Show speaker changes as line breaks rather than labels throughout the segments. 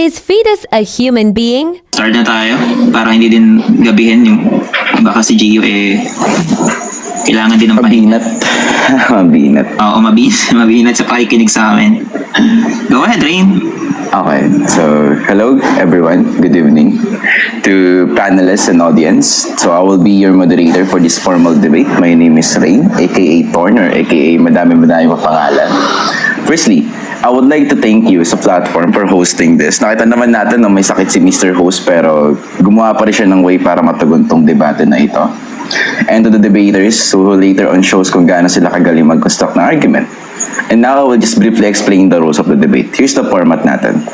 Is fetus a human being?
Start na tayo para hindi din gabihin yung baka si Gio kailangan din ng pahinga.
Mabinat. Mabinat.
Oo, mabinat sa pakikinig sa amin. Go ahead, Rain.
Okay, so hello everyone. Good evening to panelists and audience. So I will be your moderator for this formal debate. My name is Rain, aka Torner, aka madami pa pangalan. Firstly, I would like to thank you sa platform for hosting this. Nakita naman natin na may sakit si Mr. Host pero gumawa pa rin siya ng way para matugon tong debate na ito. And to the debaters who later on shows kung gaano sila kagaling mag-construct ng argument. And now I will just briefly explain the rules of the debate. Here's the format natin.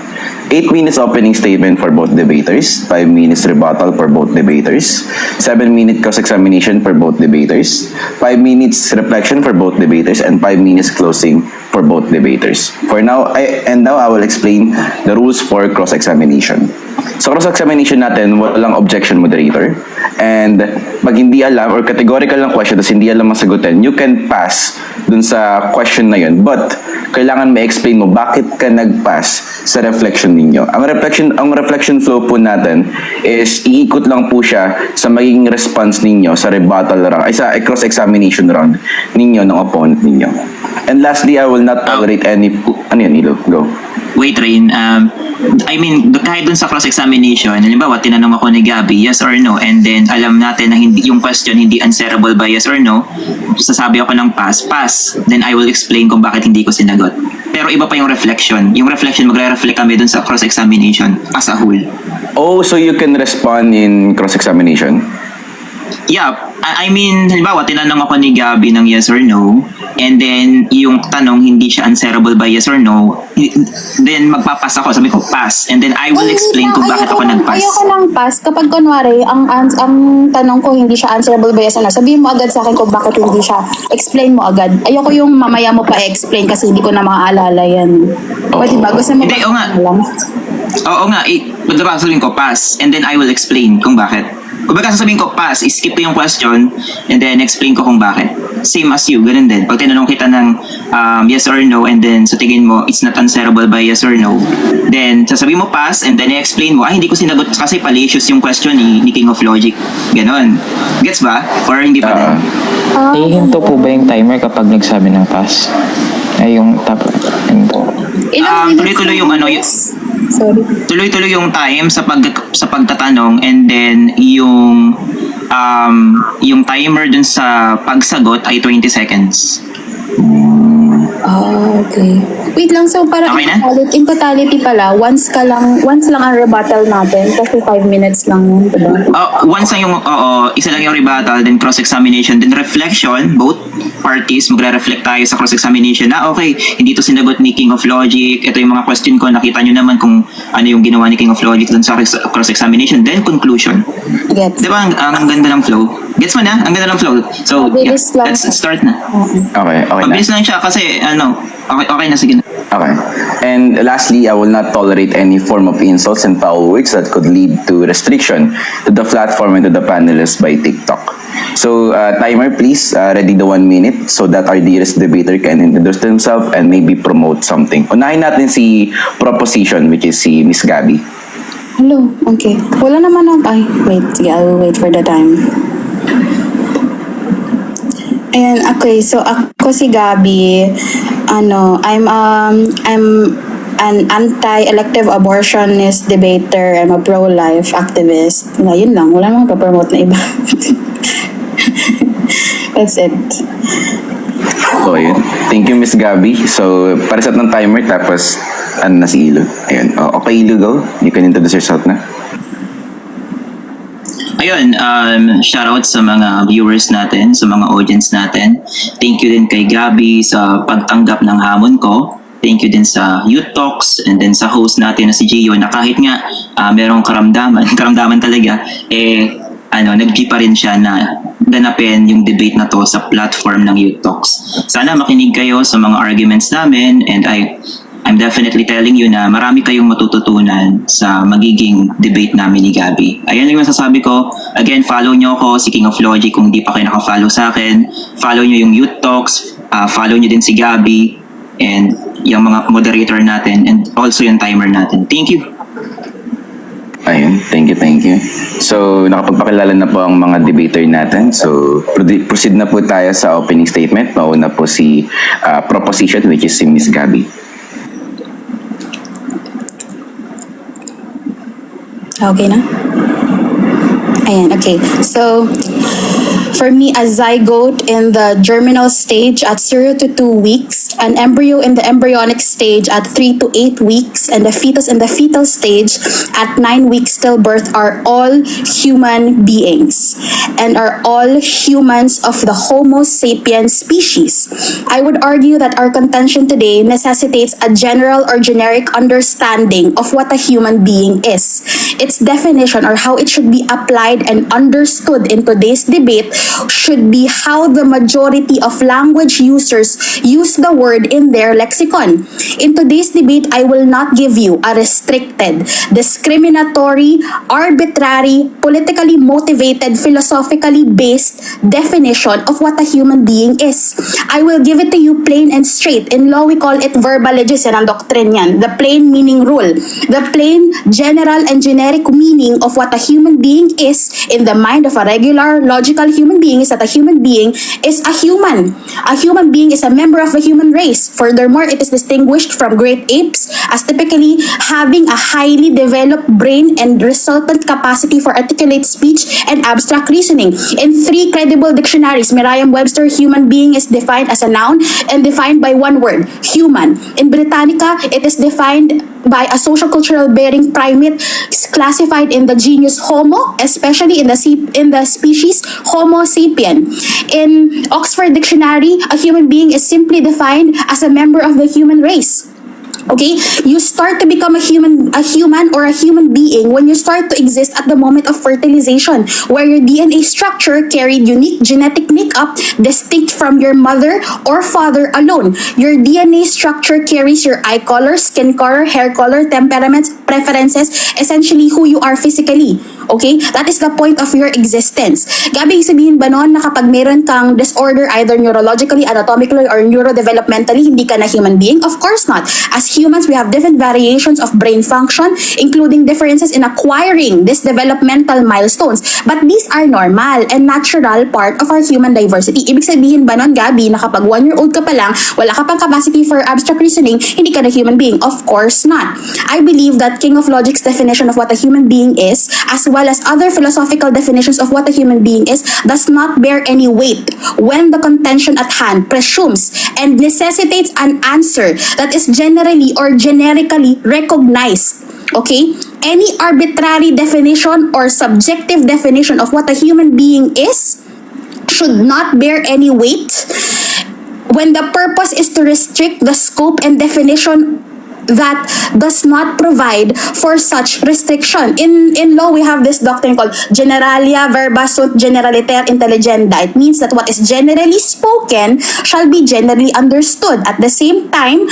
8 minutes opening statement for both debaters, 5 minutes rebuttal for both debaters, 7-minute cross-examination for both debaters, 5 minutes reflection for both debaters, and 5 minutes closing for both debaters. Now I will explain the rules for cross-examination. Sa cross-examination natin, walang objection moderator. And pag hindi alam or categorical lang question tapos hindi alam masagutin, you can pass dun sa question na yun. But kailangan ma-explain mo bakit ka nag-pass sa reflection ninyo. Ang reflection flow po natin is iikot lang po siya sa magiging response ninyo sa rebuttal round, ay sa cross-examination round ninyo ng opponent ninyo. And lastly, I will not tolerate any... Ano yan, Ilo? Go.
Wait, Rain. I mean, kahit dun sa cross-examination, halimbawa, tinanong ako ni Gabby, yes or no, and then alam natin na hindi, yung question hindi answerable by yes or no, sasabi ako ng pass, then I will explain kung bakit hindi ko sinagot. Pero iba pa yung reflection. Yung reflection, magre-reflect kami dun sa cross-examination as a whole.
Oh, so you can respond in cross-examination?
Yeah, I mean, halimbawa, tinanong ako ni Gabby ng yes or no, and then yung tanong hindi siya answerable by yes or no, then magpapass ako, sabi ko pass, and then I will explain kung bakit ako nag-pass.
Ayoko lang pass kapag kunwari ang tanong ko hindi siya answerable by yes or no. Sabihin mo agad sa akin kung bakit hindi siya. Explain mo agad. Ayoko yung mamaya mo pa explain kasi hindi ko na maaalala yan. Pwede ba? Gusto mo
Hindi,
ba?
oo nga. Oo nga, diba sabihin ko pass, and then I will explain kung bakit. Kung baga sasabihin ko pass, skip ko yung question, and then explain ko kung bakit. Same as you, ganun din. Pag tinanong kita ng yes or no, and then sa tingin mo, it's not answerable by yes or no, then sasabihin mo pass, and then i-explain mo, hindi ko sinagot kasi palicious yung question ni King of Logic. Ganon. Gets ba? Or hindi pa din?
Ihinto po ba yung timer kapag nagsabi ng pass? Ay, yung top.
Tuloy-tuloy yung ano,
Sorry.
tuloy-tuloy yung time sa pagtatanong, and then yung timer dun sa pagsagot ay 20 seconds.
Okay. Wait lang, so para
Okay na?
in totality pala, once lang ang rebuttal natin kasi 5 minutes lang yun, diba?
Once lang yung, isa lang yung rebuttal, then cross-examination, then reflection, both parties, magre-reflect tayo sa cross-examination na okay, hindi to sinagot ni King of Logic, ito yung mga question ko, nakita nyo naman kung ano yung ginawa ni King of Logic dun sa cross-examination, then conclusion.
Gets.
Diba ang ganda ng flow? Gets mo na? Ang ganda ng flow. So, yeah,
Mabilis lang.
let's start na.
Okay na.
Mabilis lang siya kasi, okay na, sige na.
Okay. And lastly, I will not tolerate any form of insults and foul words that could lead to restriction to the platform and to the panelists by TikTok. So, timer please, ready the 1 minute so that our dearest debater can introduce themselves and maybe promote something. Unahin natin si proposition, which is si Miss Gabby.
Hello, okay. Wala naman wait, sige, I will wait for the time. Ayan, okay, so ako si Gabby. I'm an anti-elective abortionist debater. I'm a pro-life activist. Yun lang, wala namang pa-promote na iba. That's it.
So, ayun. Thank you, Miss Gabby. So, pareset ng timer, tapos, na si Ilo. Ayun. Okay, Ilo, go. You can introduce yourself na.
Ayun, shoutout sa mga viewers natin, sa mga audience natin. Thank you din kay Gabby sa pagtanggap ng hamon ko. Thank you din sa Youth Talks and then sa host natin na si Gio na kahit nga merong karamdaman talaga, nag-G pa rin siya na ganapin yung debate na to sa platform ng Youth Talks. Sana makinig kayo sa mga arguments namin, and I'm definitely telling you na marami kayong matututunan sa magiging debate namin ni Gabby. Ayan yung masasabi ko. Again, follow nyo ako, si King of Logic, kung di pa kayo nakafollow sa akin. Follow nyo yung Youth Talks, follow nyo din si Gabby, and yung mga moderator natin, and also yung timer natin. Thank you.
Ayun, thank you, thank you. So, nakapagpakilala na po ang mga debater natin. So, proceed na po tayo sa opening statement. Mauna po si proposition, which is si Ms. Gabby.
Okay na? Ayan, okay. So, for me, a zygote in the germinal stage at 0 to 2 weeks, an embryo in the embryonic stage at 3 to 8 weeks, and the fetus in the fetal stage at 9 weeks stillbirth are all human beings and are all humans of the Homo sapiens species. I would argue that our contention today necessitates a general or generic understanding of what a human being is. Its definition or how it should be applied and understood in today's debate should be how the majority of language users use the word in their lexicon. In today's debate, I will not give you a restricted, discriminatory, arbitrary, politically motivated, philosophically based definition of what a human being is. I will give it to you plain and straight. In law, we call it verbalages, yan ang doctrine yan. The plain meaning rule. The plain, general, and generic meaning of what a human being is in the mind of a regular, logical human being is that a human being is a human. A human being is a member of the human race. Furthermore, it is distinguished from great apes as typically having a highly developed brain and resultant capacity for articulate speech and abstract reasoning. In 3 credible dictionaries, Merriam-Webster, human being is defined as a noun and defined by one word, human. In Britannica, it is defined by a social cultural bearing primate classified in the genus Homo, especially in the species Homo sapien. In Oxford Dictionary, a human being is simply defined as a member of the human race. Okay, you start to become a human or a human being when you start to exist at the moment of fertilization, where your DNA structure carried unique genetic makeup distinct from your mother or father alone. Your DNA structure carries your eye color, skin color, hair color, temperaments, preferences, essentially who you are physically. Okay? That is the point of your existence. Gabi, sabihin ba nun na kapag meron kang disorder either neurologically, anatomically, or neurodevelopmentally, hindi ka na human being? Of course not. As humans, we have different variations of brain function, including differences in acquiring these developmental milestones. But these are normal and natural part of our human diversity. Ibig sabihin ba nun, Gabi, na kapag 1-year-old ka pa lang, wala ka pang capacity for abstract reasoning, hindi ka na human being? Of course not. I believe that King of Logic's definition of what a human being is, as well as other philosophical definitions of what a human being is, does not bear any weight when the contention at hand presumes and necessitates an answer that is generally or generically recognized. Okay? Any arbitrary definition or subjective definition of what a human being is should not bear any weight when the purpose is to restrict the scope and definition that does not provide for such restriction. In law, we have this doctrine called generalia verba sunt generaliter intelligenda. It means that what is generally spoken shall be generally understood. At the same time,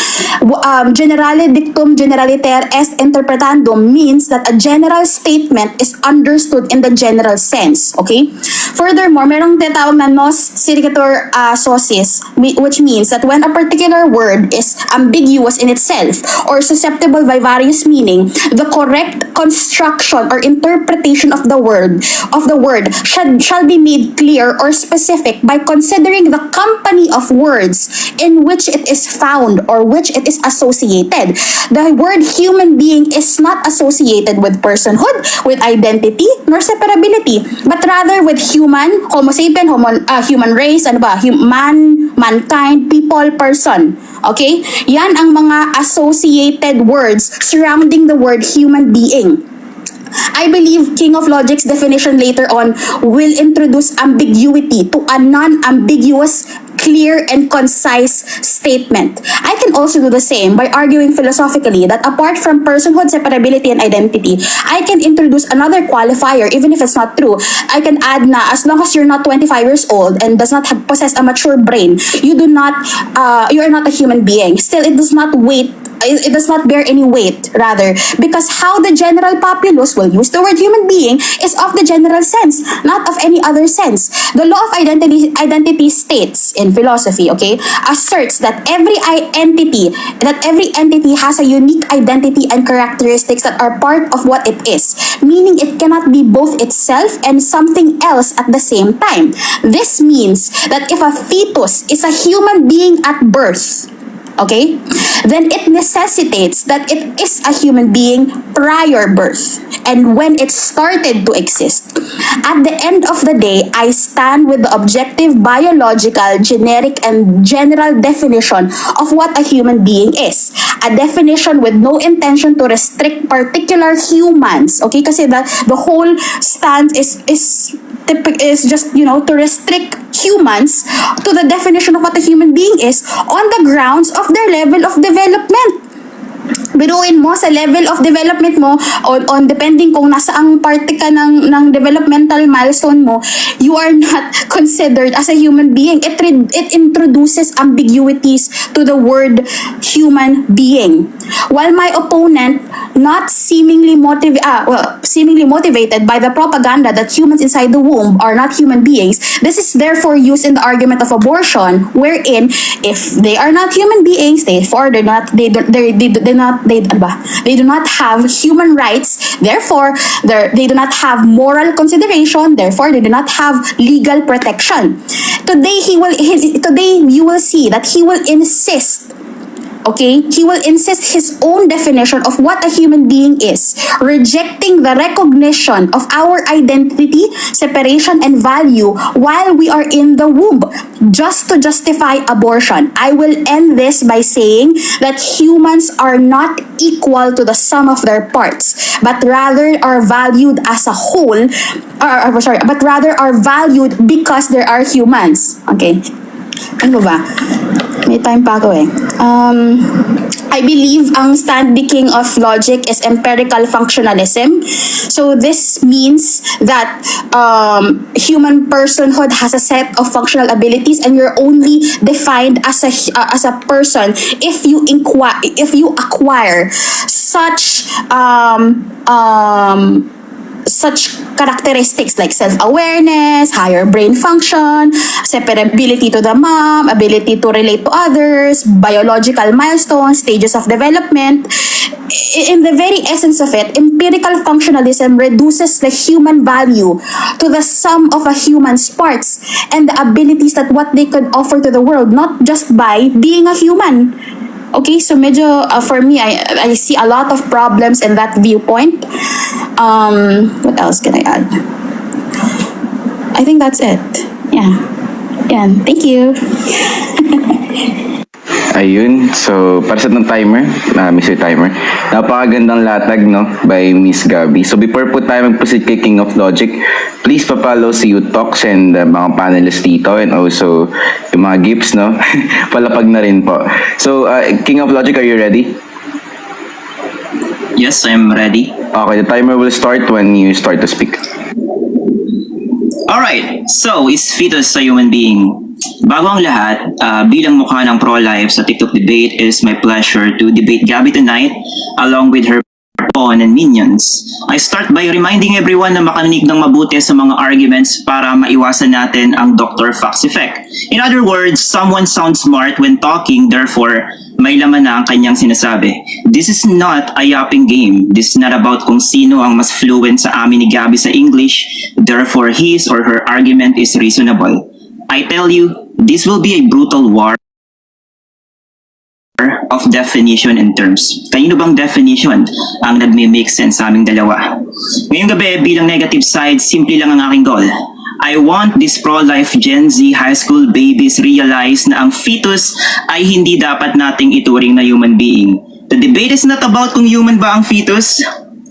generale dictum generaliter est interpretandum means that a general statement is understood in the general sense. Okay? Furthermore, merong tinatawag na nos sirigatur sosis, which means that when a particular word is ambiguous in itself or susceptible by various meaning, the correct construction or interpretation of the word shall be made clear or specific by considering the company of words in which it is found or which it is associated. The word human being is not associated with personhood, with identity, nor separability, but rather with human, Homo sapien, human race, mankind, people, person. Okay? Yan ang mga associated words surrounding the word human being. I believe King of Logic's definition later on will introduce ambiguity to a non-ambiguous, clear, and concise statement. I can also do the same by arguing philosophically that apart from personhood, separability, and identity, I can introduce another qualifier, even if it's not true. I can add na as long as you're not 25 years old and does not possess a mature brain, you are not a human being. Still, it does not weight it does not bear any weight, rather, because how the general populace will use the word human being is of the general sense, not of any other sense. The law of identity states in philosophy, okay, asserts that every entity has a unique identity and characteristics that are part of what it is, meaning it cannot be both itself and something else at the same time. This means that if a fetus is a human being at birth, okay, then it necessitates that it is a human being prior birth and when it started to exist. At the end of the day, I stand with the objective, biological, generic, and general definition of what a human being is. A definition with no intention to restrict particular humans, okay, kasi the whole stance is just, to restrict humans to the definition of what a human being is on the grounds of their level of development. Biruin mo sa level of development mo on depending kung nasaang parte ka ng developmental milestone mo, you are not considered as a human being. It introduces ambiguities to the word human being. While my opponent, not seemingly motivated by the propaganda that humans inside the womb are not human beings, this is therefore used in the argument of abortion, wherein if they are not human beings, therefore they do not have human rights, therefore they do not have moral consideration, therefore they do not have legal protection. Today you will see that he will insist, okay, he will insist his own definition of what a human being is, rejecting the recognition of our identity, separation, and value while we are in the womb, just to justify abortion. I will end this by saying that humans are not equal to the sum of their parts, but rather are valued as a whole, but rather are valued because there are humans. Okay. Ano ba? May time pa ako eh. I believe ang standing of logic is empirical functionalism. So this means that human personhood has a set of functional abilities and you're only defined as a person if you acquire such characteristics like self-awareness, higher brain function, separability to the mom, ability to relate to others, biological milestones, stages of development. In the very essence of it, empirical functionalism reduces the human value to the sum of a human's parts and the abilities that what they could offer to the world, not just by being a human. Okay, so medyo, for me, I see a lot of problems in that viewpoint. What else can I add? I think that's it. Yeah. Thank you.
Ayun, so para sa ng timer, Mr. Timer, napakagandang latag, no, by Miss Gabby. So before po tayo mag-proceed kay King of Logic, please pa-follow si Youth Talks and mga panelists dito and also yung mga gifts, no, palapag na rin po. So, King of Logic, are you ready?
Yes, I'm ready.
Okay, the timer will start when you start to speak.
Alright, so is fetus a human being? Bago ang lahat, bilang mukha ng pro-life sa TikTok debate, it is my pleasure to debate Gabby tonight along with her pawn and minions. I start by reminding everyone na makaninig ng mabuti sa mga arguments para maiwasan natin ang Dr. Fox effect. In other words, someone sounds smart when talking, therefore may laman na ang kanyang sinasabi. This is not a yapping game. This is not about kung sino ang mas fluent sa amin ni Gabby sa English, therefore his or her argument is reasonable. I tell you, this will be a brutal war of definition and terms. Kanino bang definition ang nagme-make sense sa aming dalawa? Ngayong gabi, bilang negative side, simple lang ang aking goal. I want this pro-life Gen Z high school babies realize na ang fetus ay hindi dapat nating ituring na human being. The debate is not about kung human ba ang fetus.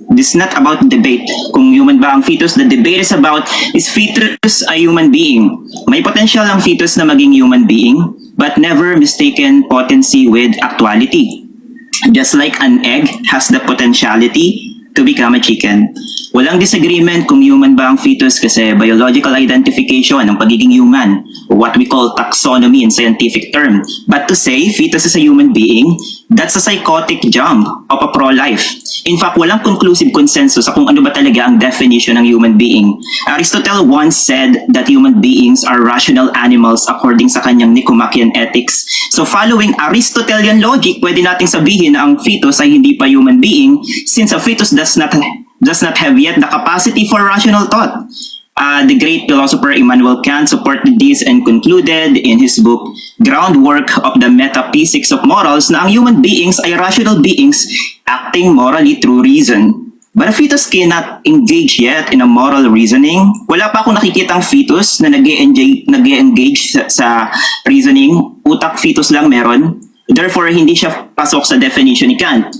This is not about debate kung human ba ang fetus. The debate is about, is fetus a human being? May potential ang fetus na maging human being, but never mistaken potency with actuality. Just like an egg has the potentiality to become a chicken. Walang disagreement kung human ba ang fetus kasi biological identification ng pagiging human. what we call taxonomy in scientific term. But to say fetus is a human being, that's a psychotic jump of a pro-life. In fact, walang conclusive consensus sa kung ano ba talaga ang definition ng human being. Aristotle once said that human beings are rational animals according sa kanyang Nicomachean Ethics. So following Aristotelian logic, pwede nating sabihin na ang fetus ay hindi pa human being since a fetus does not have yet the capacity for rational thought. The great philosopher Immanuel Kant supported this and concluded in his book, Groundwork of the Metaphysics of Morals, na ang human beings ay rational beings acting morally through reason. But a fetus cannot engage yet in a moral reasoning. Wala pa akong nakikitang fetus na nag-engage sa reasoning. Utak fetus lang meron. Therefore, hindi siya pasok sa definition ni Kant.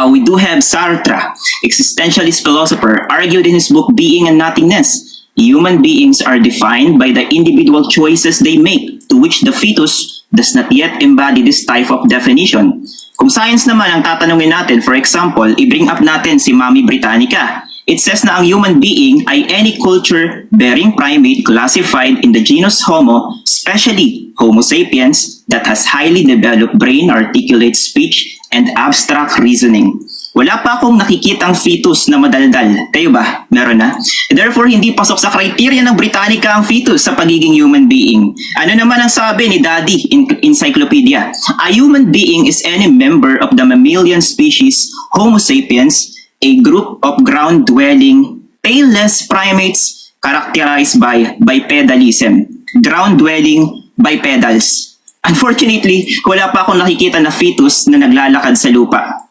We do have Sartre, existentialist philosopher, argued in his book Being and Nothingness. Human beings are defined by the individual choices they make, to which the fetus does not yet embody this type of definition. Kung science naman ang tatanungin natin, for example, i-bring up natin si Mami Britannica. It says na ang human being ay any culture-bearing primate classified in the genus Homo, especially Homo sapiens, that has highly developed brain, articulate speech, and abstract reasoning. Wala pa akong nakikitang fetus na madaldal. Kayo ba? Meron na? Therefore, hindi pasok sa criteria ng Britannica ang fetus sa pagiging human being. Ano naman ang sabi ni Daddy in Encyclopedia? A human being is any member of the mammalian species Homo sapiens, a group of ground-dwelling, tailless primates characterized by bipedalism. Ground-dwelling bipedals. Unfortunately, wala pa akong nakikita na fetus na naglalakad sa lupa.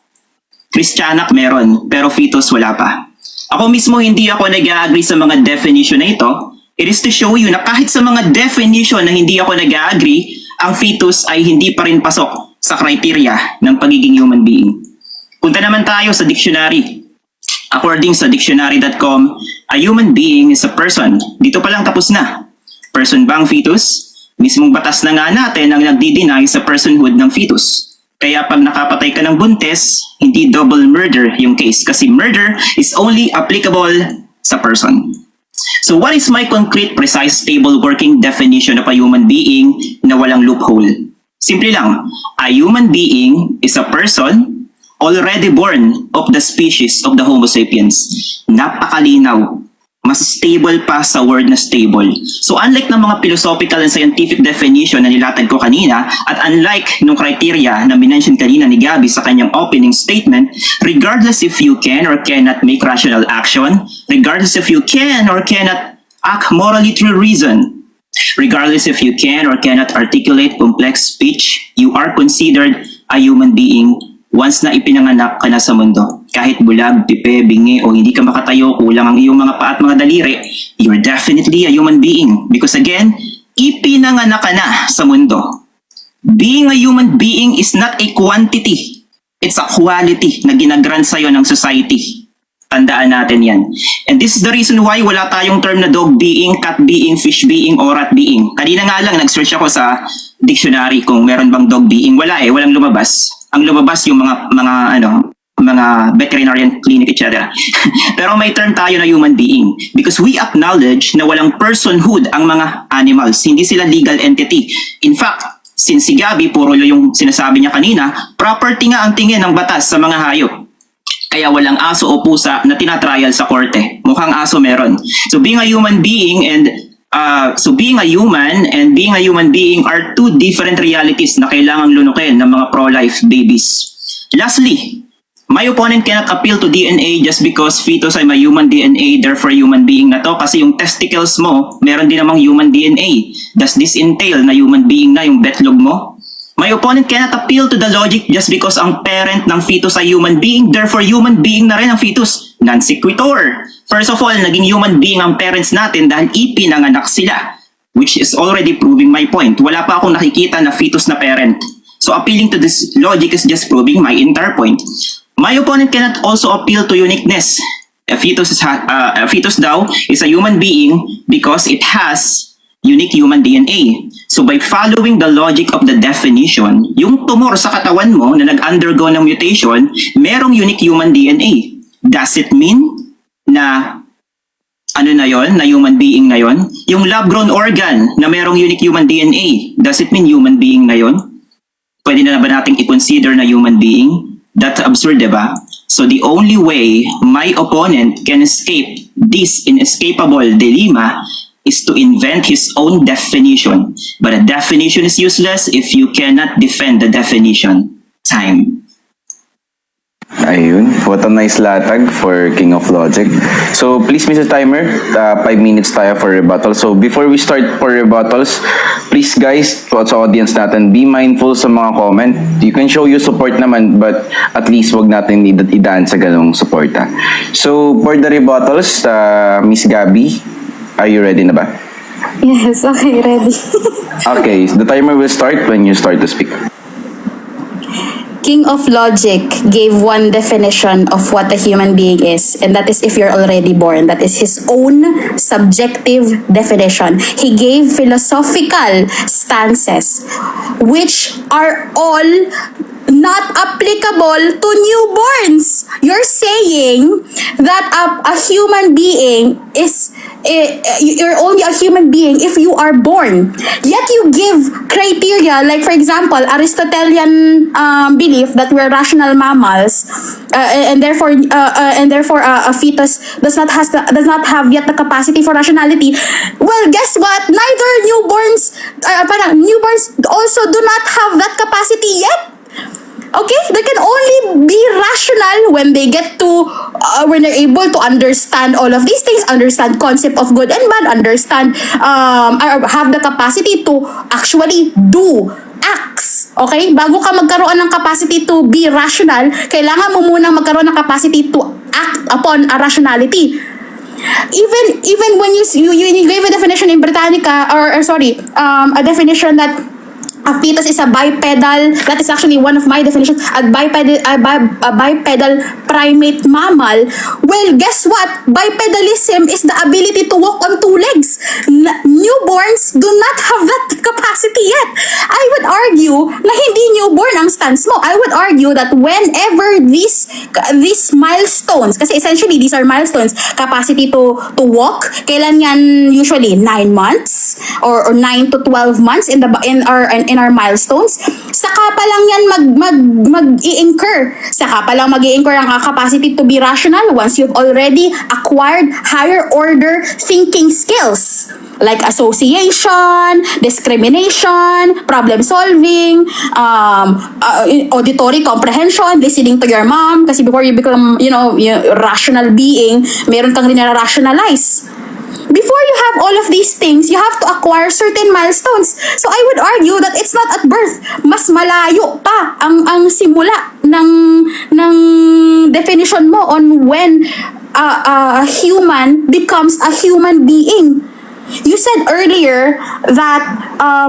Christianak meron, pero fetus wala pa. Ako mismo hindi ako nag-agree sa mga definition na ito. It is to show you na kahit sa mga definition na hindi ako nag-agree, ang fetus ay hindi pa rin pasok sa criteria ng pagiging human being. Punta naman tayo sa dictionary. According sa dictionary.com, a human being is a person. Dito pa lang tapos na. Person ba ang fetus? Mismong batas na nga natin ang nagdi-deny sa personhood ng fetus. Kaya pag nakapatay ka ng buntis, hindi double murder yung case kasi murder is only applicable sa person. So what is my concrete, precise, stable working definition of a human being na walang loophole? Simple lang, a human being is a person already born of the species of the Homo sapiens. Napakalinaw. Mas stable pa sa word na stable. So unlike ng mga philosophical and scientific definition na nilatag ko kanina, at unlike nung criteria na minention kanina ni Gabby sa kanyang opening statement, regardless if you can or cannot make rational action, regardless if you can or cannot act morally through reason, regardless if you can or cannot articulate complex speech, you are considered a human being once na ipinanganak ka na sa mundo. Kahit bulag, pipe, bingi, o hindi ka makatayo, kulang ang iyong mga paa at mga daliri, you're definitely a human being. Because again, ipinanganak ka na sa mundo. Being a human being is not a quantity. It's a quality na ginagrant sa'yo ng society. Tandaan natin yan. And this is the reason why wala tayong term na dog being, cat being, fish being, or rat being. Kanina nga lang, nag-search ako sa dictionary kung meron bang dog being. Wala walang lumabas. Ang lumabas yung mga veterinarian clinic, etc. Pero may term tayo na human being because we acknowledge na walang personhood ang mga animals. Hindi sila legal entity. In fact, since si Gabby, puro yung sinasabi niya kanina, property nga ang tingin ng batas sa mga hayop. Kaya walang aso o pusa na tinatrial sa korte. Mukhang aso meron. So being a human being and being a human being are two different realities na kailangang lunukin ng mga pro-life babies. Lastly, my opponent cannot appeal to DNA just because fetus ay may human DNA, therefore human being na to kasi yung testicles mo, meron din namang human DNA. Does this entail na human being na yung betlog mo? My opponent cannot appeal to the logic just because ang parent ng fetus ay human being, therefore human being na rin ang fetus. Non sequitur. First of all, naging human being ang parents natin dahil ipinanganak sila, which is already proving my point. Wala pa akong nakikita na fetus na parent. So appealing to this logic is just proving my entire point. My opponent cannot also appeal to uniqueness. A fetus daw is a human being because it has unique human DNA. So by following the logic of the definition, yung tumor sa katawan mo na nag-undergo ng mutation, merong unique human DNA. Does it mean na ano na yon, na human being na yon? Yung lab-grown organ na merong unique human DNA, does it mean human being na yon? Pwede na ba nating i-consider na human being? That's absurd, diba? So the only way my opponent can escape this inescapable dilemma is to invent his own definition. But a definition is useless if you cannot defend the definition. Time.
Ayun, what a nice latag for King of Logic. So please, Mr. Timer, 5 minutes tayo for rebuttal. So before we start for rebuttals, please guys, sa audience natin, be mindful sa mga comment. You can show your support naman, but at least wag natin idaan sa ganong suporta. So for the rebuttals, Miss Gabby, are you ready na ba?
Yes, okay, ready.
Okay, the timer will start when you start to speak.
King of Logic gave one definition of what a human being is, and that is if you're already born. That is his own subjective definition. He gave philosophical stances, which are all not applicable to newborns. You're saying that a human being is you're only a human being if you are born. Yet you give criteria, like for example, Aristotelian belief that we're rational mammals, and therefore a fetus does not have yet the capacity for rationality. Well, guess what? Neither newborns also do not have that capacity yet. Okay, they can only be rational when they get to when they're able to understand all of these things, understand concept of good and bad, understand or have the capacity to actually do acts. Okay, bago ka magkaroon ng capacity to be rational, kailangan mo munang magkaroon ng capacity to act upon a rationality. Even when you gave a definition in Britannica, or sorry, a definition that a fetus is a bipedal, that is actually one of my definitions, a bipedal primate mammal. Well, guess what? Bipedalism is the ability to walk on two legs. Newborns do not have that capacity yet. I would argue na hindi newborn ang stance mo. I would argue that whenever these milestones, kasi essentially these are milestones, capacity to walk, kailan yan usually 9 months or 9 to 12 months in our milestones, saka pa lang yan mag-i-incur. Saka pa lang mag-i-incur ang capacity to be rational once you've already acquired higher order thinking skills like association, discrimination, problem solving, auditory comprehension, listening to your mom, kasi before you become, rational being, meron kang rin-rationalize. Before you have all of these things, you have to acquire certain milestones. So I would argue that it's not at birth. Mas malayo pa ang simula ng definition mo on when a human becomes a human being. You said earlier that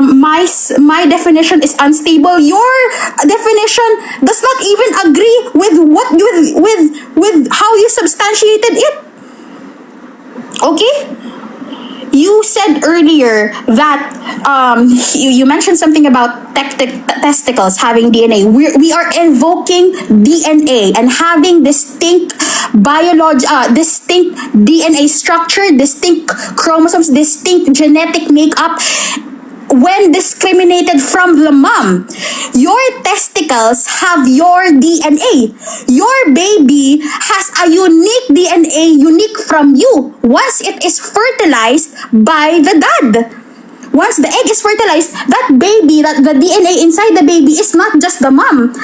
my definition is unstable. Your definition does not even agree with how you substantiated it. Okay? You said earlier that you mentioned something about testicles having DNA. We are invoking DNA and having distinct distinct DNA structure, distinct chromosomes, distinct genetic makeup when discriminated from the mom. Your testicles have your DNA. Your baby has a unique DNA, unique from you, once it is fertilized by the dad. Once the egg is fertilized, that baby, that the DNA inside the baby is not just the mom.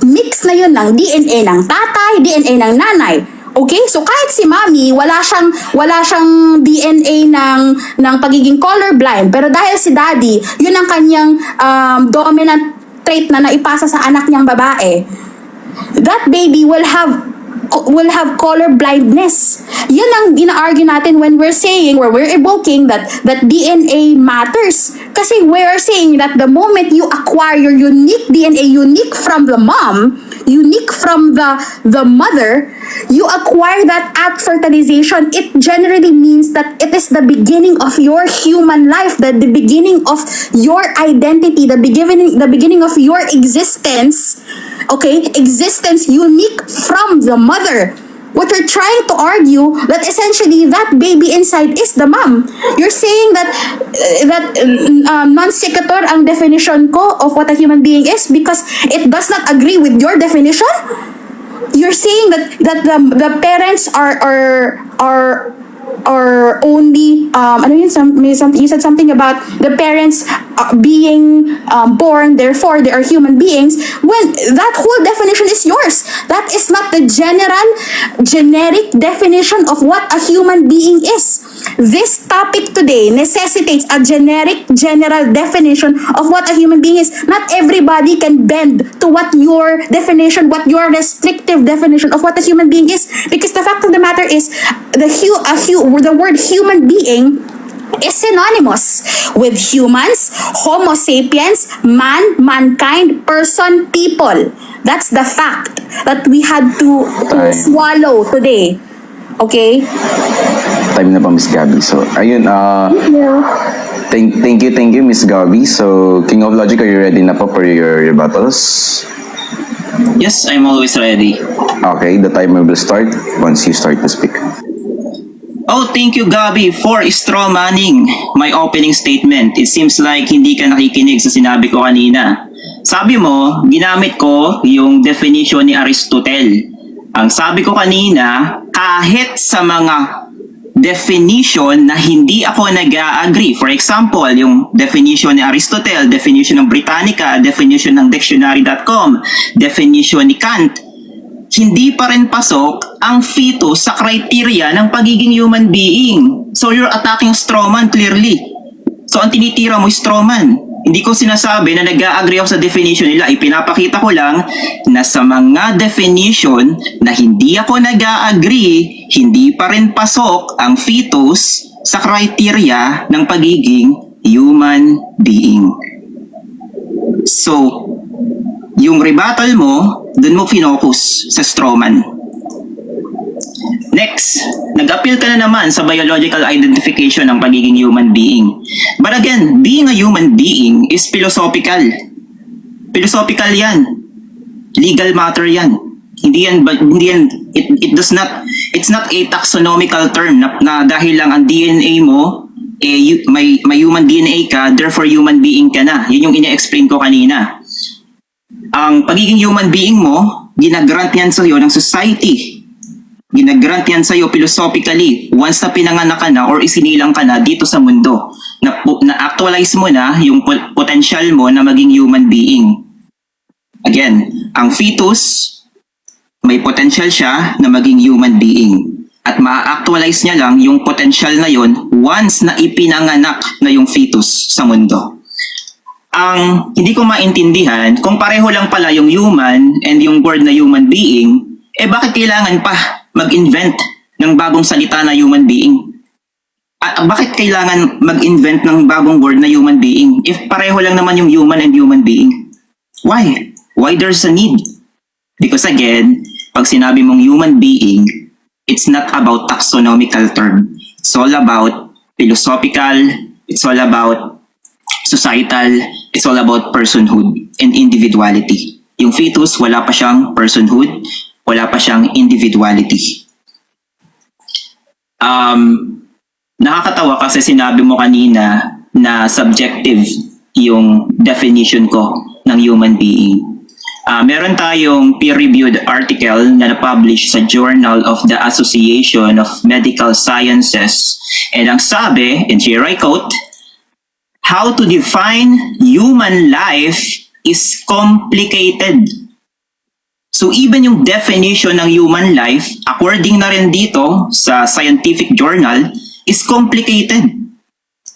Mix na yun ng DNA ng tatay, DNA ng nanay. Okay? So kahit si mommy, wala siyang DNA ng pagiging colorblind, pero dahil si daddy, yun ang kanyang dominant trait na naipasa sa anak niyang babae. That baby will have color blindness. Yan ang ina-argue natin when we're saying, or we're evoking that DNA matters. Kasi we're saying that the moment you acquire your unique DNA, unique from the mom, unique from the mother, you acquire that at fertilization, it generally means that it is the beginning of your human life, the beginning of your identity, the beginning of your existence. Okay, existence unique from the mother. what you're trying to argue that essentially that baby inside is the mom. You're saying that non sequitur ang definition ko of what a human being is because it does not agree with your definition. You're saying that the parents are only you said something about the parents being born, therefore they are human beings, when that whole definition is yours. That is not the generic definition of what a human being is. This topic today necessitates a general definition of what a human being is. Not everybody can bend to what your definition, what your restrictive definition of what a human being is, because the fact of the matter is the word human being is synonymous with humans, Homo sapiens, mankind, person, people. That's the fact that we had to swallow today. Okay?
Time na pa, Miss Gabby. So, ayun, thank you, Miss Gabby. So, King of Logic, are you ready na po for your rebuttals?
Yes, I'm always ready.
Okay, the timer will start once you start to speak.
Oh, thank you, Gabi, for straw manning my opening statement. It seems like hindi ka nakikinig sa sinabi ko kanina. Sabi mo, ginamit ko yung definition ni Aristotle. Ang sabi ko kanina, kahit sa mga definition na hindi ako nag-agree. For example, yung definition ni Aristotle, definition ng Britannica, definition ng dictionary.com, definition ni Kant, hindi pa rin pasok ang fetus sa criteria ng pagiging human being. So you're attacking strawman clearly. So ang tinitira mo strawman. Hindi ko sinasabi na nag-agree ako sa definition nila. Ipinapakita ko lang na sa mga definition na hindi ako nag-agree, hindi pa rin pasok ang fetus sa criteria ng pagiging human being. So, yung rebuttal mo, dun mo finokus sa strawman. Next, nag-appeal ka na naman sa biological identification ng pagiging human being. But again, being a human being is philosophical. Philosophical yan. Legal matter yan. It's not a taxonomical term na dahil lang ang DNA mo, may human DNA ka, therefore human being ka na. Yun yung ina-explain ko kanina. Ang pagiging human being mo, ginagrant yan sa iyo ng society. Ginagrant yan sa iyo philosophically once na pinanganak ka na or isinilang ka na dito sa mundo. Na-actualize mo na yung potential mo na maging human being. Again, ang fetus, may potential siya na maging human being. At ma-actualize niya lang yung potential na yon once na ipinanganak na yung fetus sa mundo. Ang hindi ko maintindihan, kung pareho lang pala yung human and yung word na human being, bakit kailangan pa mag-invent ng bagong salita na human being? At bakit kailangan mag-invent ng bagong word na human being if pareho lang naman yung human and human being? Why? Why there's a need? Because again, pag sinabi mong human being, it's not about taxonomical term. It's all about philosophical, it's all about societal, it's all about personhood and individuality. Yung fetus, wala pa siyang personhood, wala pa siyang individuality. Nakakatawa kasi sinabi mo kanina na subjective yung definition ko ng human being. Meron tayong peer-reviewed article na na-publish sa Journal of the Association of Medical Sciences. And ang sabi, and here I quote, "How to define human life is complicated." So even yung definition ng human life, according na rin dito sa scientific journal, is complicated.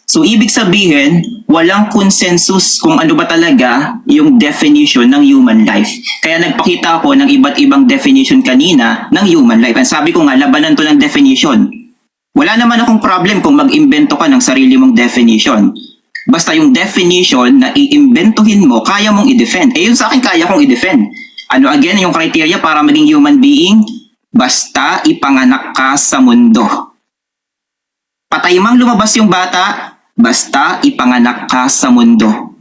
So ibig sabihin, walang consensus kung ano ba talaga yung definition ng human life. Kaya nagpakita ako ng iba't ibang definition kanina ng human life. And sabi ko nga, labanan to ng definition. Wala naman akong problem kung mag-imbento ka ng sarili mong definition. Basta yung definition na i-imbentuhin mo, kaya mong i-defend. Yun sa akin, kaya kong i-defend. Ano again yung criteria para maging human being? Basta ipanganak ka sa mundo. Patay mang lumabas yung bata, basta ipanganak ka sa mundo.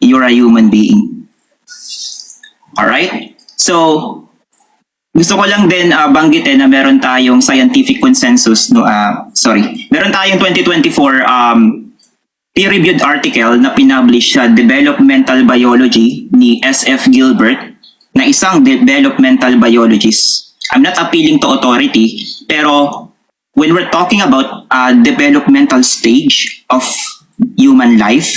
You're a human being. Alright? So, Gusto ko lang din banggitin na meron tayong scientific consensus, meron tayong 2024 peer-reviewed article na pinublish sa Developmental Biology ni S.F. Gilbert na isang developmental biologist. I'm not appealing to authority, pero when we're talking about developmental stage of human life,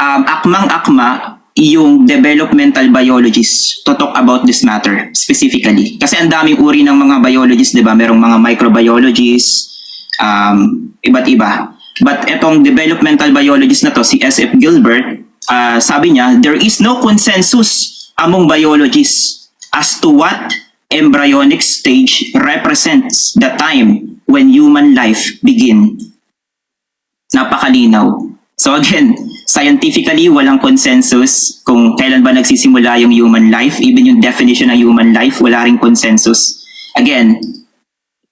akmang-akma yung developmental biologists to talk about this matter specifically. Kasi ang daming uri ng mga biologists, di ba? Merong mga microbiologists, iba't iba. But etong developmental biologist na to, si S.F. Gilbert, sabi niya, there is no consensus among biologists as to what embryonic stage represents the time when human life begin. Napakalinaw. So again, scientifically, walang consensus kung kailan ba nagsisimula yung human life. Even yung definition ng human life, wala ring consensus. Again,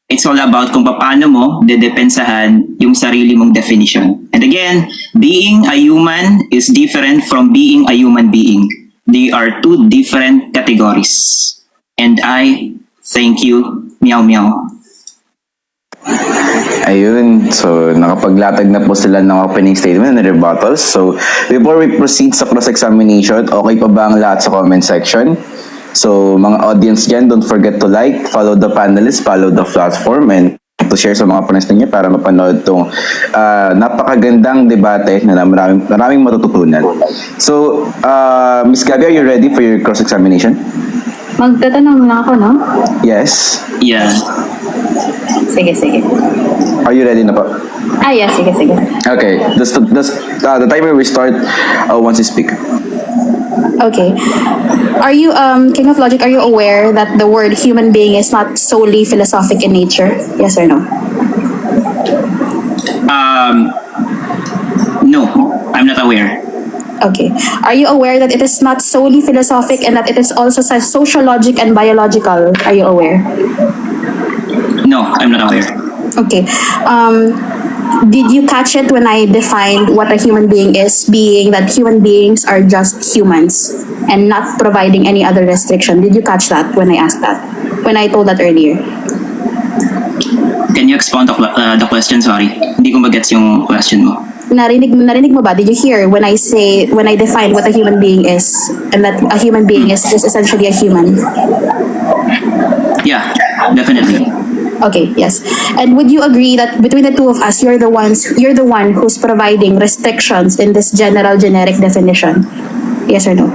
it's all about kung paano mo dedepensahan yung sarili mong definition. And again, being a human is different from being a human being. They are two different categories. And I thank you, meow meow.
Ayun, so nakapaglatag na po sila ng opening statement and rebuttals. So before we proceed sa cross-examination, okay pa ba ang lahat sa comment section? So mga audience dyan, don't forget to like, follow the panelists, follow the platform, and to share sa mga friends ninyo para mapanood itong napakagandang debate na maraming matututunan. So, Ms. Gabby, are you ready for your cross-examination?
Magtatanong na ako, no?
Yes.
Yeah.
Sige.
Are you ready na po?
Yes, sige.
Okay, the timer will start once you speak.
Okay. Are you, King of Logic, are you aware that the word human being is not solely philosophic in nature? Yes or no?
No, I'm not aware.
Okay. Are you aware that it is not solely philosophic and that it is also sociologic and biological? Are you aware?
No, I'm not aware.
Okay. Did you catch it when I defined what a human being is, being that human beings are just humans and not providing any other restriction? Did you catch that when I asked that? When I told that earlier?
Can you expound the question? Sorry, hindi ko magets yung question mo.
Narinig mo ba? Did you hear when I define what a human being is, and that a human being is just essentially a human?
Yeah, definitely.
Okay, yes. And would you agree that between the two of us, you're the one who's providing restrictions in this generic definition? Yes or no?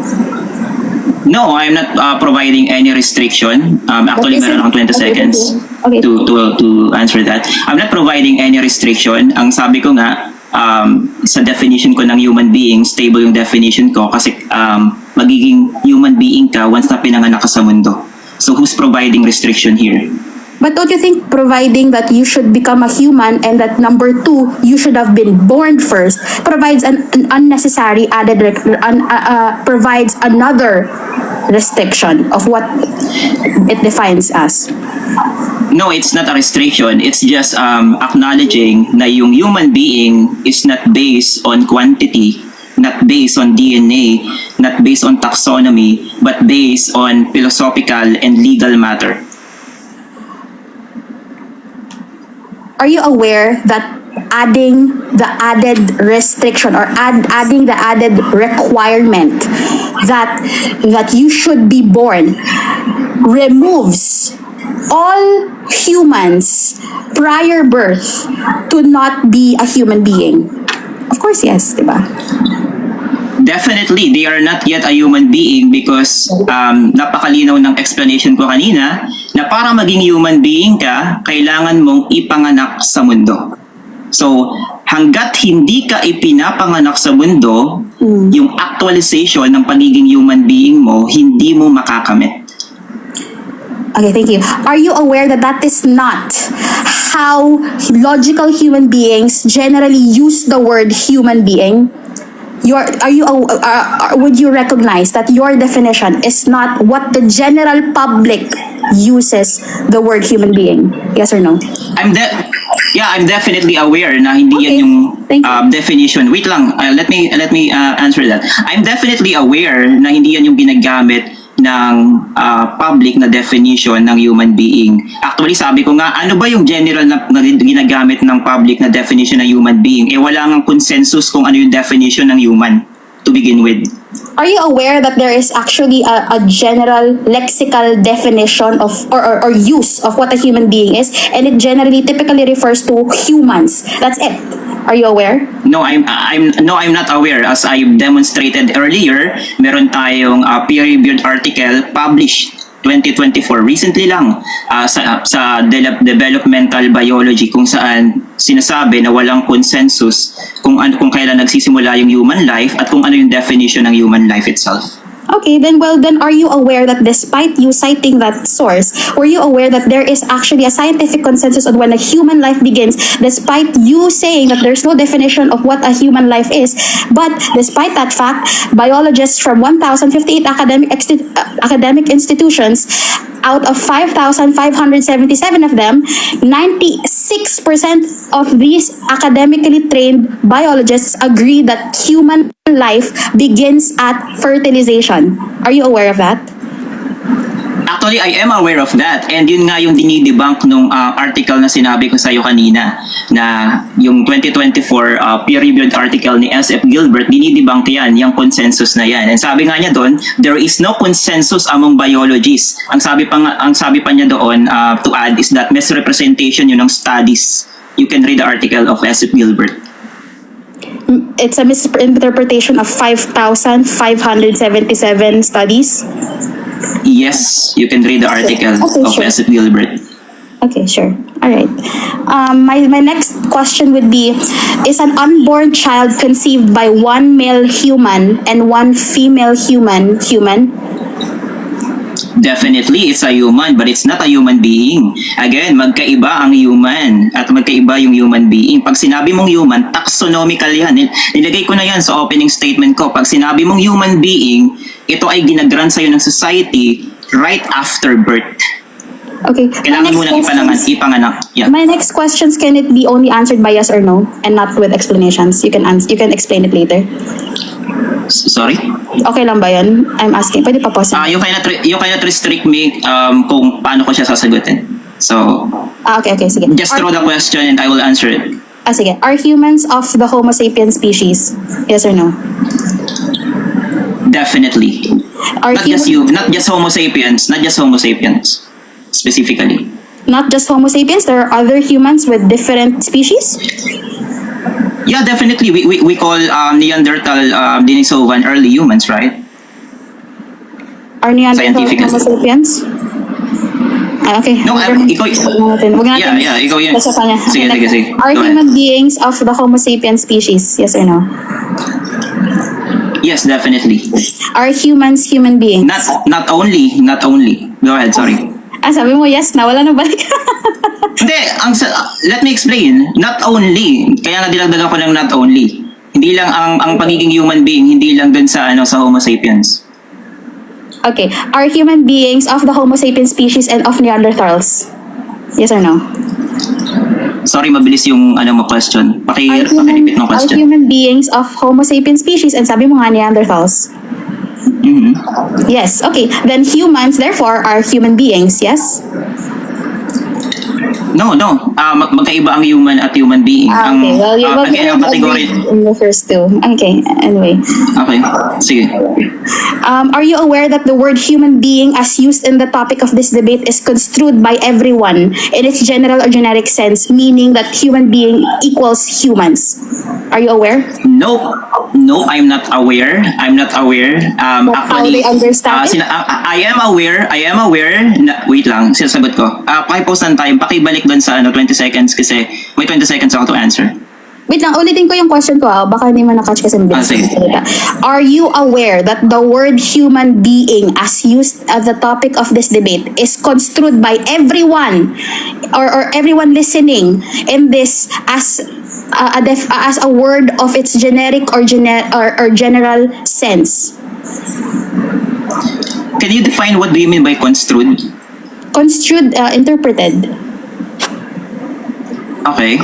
No, I'm not providing any restriction. Actually,
Okay,
meron akong 20 seconds
Okay.
to answer that. I'm not providing any restriction. Ang sabi ko nga, sa definition ko ng human being, stable yung definition ko kasi magiging human being ka once na pinanganak ka sa mundo. So who's providing restriction here?
But don't you think providing that you should become a human and that number two, you should have been born first, provides an unnecessary provides another restriction of what it defines as?
No, it's not a restriction. It's just acknowledging na yung human being is not based on quantity, not based on DNA, not based on taxonomy, but based on philosophical and legal matter.
Are you aware that adding the added restriction or adding the added requirement that you should be born removes all humans prior birth to not be a human being? Of course, yes, diba?
Definitely, they are not yet a human being because napakalinaw ng explanation ko kanina na para maging human being ka, kailangan mong ipanganak sa mundo. So, hanggat hindi ka ipinapanganak sa mundo, yung actualization ng pagiging human being mo, hindi mo makakamit.
Okay, thank you. Are you aware that that is not how logical human beings generally use the word human being? Would you recognize that your definition is not what the general public uses the word human being? Yes or no?
I'm definitely aware na hindi yan yung
Thank you.
definition. Wait lang, let me answer that. I'm definitely aware na hindi yan yung ginagamit ng public na definition ng human being. Actually, sabi ko nga, ano ba yung general na ginagamit ng public na definition ng human being? Wala nga consensus kung ano yung definition ng human to begin with.
Are you aware that there is actually a general lexical definition of or use of what a human being is, and it generally typically refers to humans? That's it. Are you aware?
No, I'm not aware. As I demonstrated earlier, meron tayong peer-reviewed article published 2024 recently lang sa developmental biology kung saan sinasabi na walang consensus kung kailan nagsisimula yung human life at kung ano yung definition ng human life itself.
Okay, then are you aware that despite you citing that source, were you aware that there is actually a scientific consensus on when a human life begins, despite you saying that there's no definition of what a human life is, but despite that fact, biologists from 1,058 academic institutions, out of 5,577 of them, 96% of these academically trained biologists agree that human life begins at fertilization. Are you aware of that?
Actually, I am aware of that. And yun nga yung dinidebunk nung article na sinabi ko sa iyo kanina, na yung 2024 peer-reviewed article ni S.F. Gilbert, dinidebunk yan, yung consensus na yan. And sabi nga niya doon, there is no consensus among biologists. Ang sabi pa niya doon, to add, is that misrepresentation yun ng studies. You can read the article of S.F. Gilbert.
It's a misinterpretation of 5,577 studies.
Yes, you can read the article of
sure.
S.F. Gilbert.
Okay, sure. All right. My next question would be, is an unborn child conceived by one male human and one female human?
Definitely, it's a human, but it's not a human being. Again, magkaiba ang human at magkaiba yung human being. Pag sinabi mong human, taxonomical yan. Nilagay ko na yan sa opening statement ko. Pag sinabi mong human being, ito ay ginag-grant sa'yo ng society right after birth.
Okay.
Kailangan mo nang ipanganak. Yeah.
My next questions, can it be only answered by yes or no and not with explanations? You can explain it later.
Sorry?
Okay lang ba yun? I'm asking. Pwede pa pause.
You cannot restrict me kung paano ko siya sasagutin. So,
Okay, sige.
just throw the question and I will answer it.
Sige. Are humans of the Homo sapiens species? Yes or no?
Definitely.
Are
Not just Homo sapiens, specifically.
Not just Homo sapiens, there are other humans with different species?
Yeah, definitely. We call Neanderthal, Denisovan early humans, right?
Are Neanderthal
Scientific
Homo sapiens? Okay.
No, ikaw.
Huwag natin.
Yeah, ikaw yun.
Basta pa niya.
Sige.
Are
Go ahead.
human beings of the Homo sapiens species? Yes or no?
Yes, definitely.
Are humans human beings?
Not only. Go ahead, sorry.
Sabi mo yes na, wala na balik.
Hindi, let me explain. Not only. Kaya nga dilagdagan ko ng not only. Hindi lang ang pagiging human being, hindi lang dun sa Homo sapiens.
Okay. Are human beings of the Homo sapiens species and of Neanderthals? Yes or no?
Sorry, mabilis yung mo question. Paki-repeat ng
Are
question.
human beings of Homo sapiens species and sabi mo nga Neanderthals?
Mhm.
Yes. Okay. Then humans, therefore, are human beings. Yes?
No. Magkaiba ang human at human being.
Okay. Well,
Again, ang category.
in the first two. Okay. Anyway.
Okay, sige.
Are you aware that the word human being as used in the topic of this debate is construed by everyone in its general or generic sense, meaning that human being equals humans? Are you aware?
No, I'm not aware.
How they understand it?
I am aware na, wait lang, sinasagot ko. Pakipost ng time, pakibalik doon sa 20 seconds kasi may 20 seconds ako to answer.
Wait lang, ulitin ko yung question ko. Baka hindi mo na-catch kasi mabilis.
Sige.
Are you aware that the word human being as used as the topic of this debate is construed by everyone or everyone listening in this as a word of its generic or general sense?
Can you define what do you mean by construed?
Construed, interpreted.
Okay.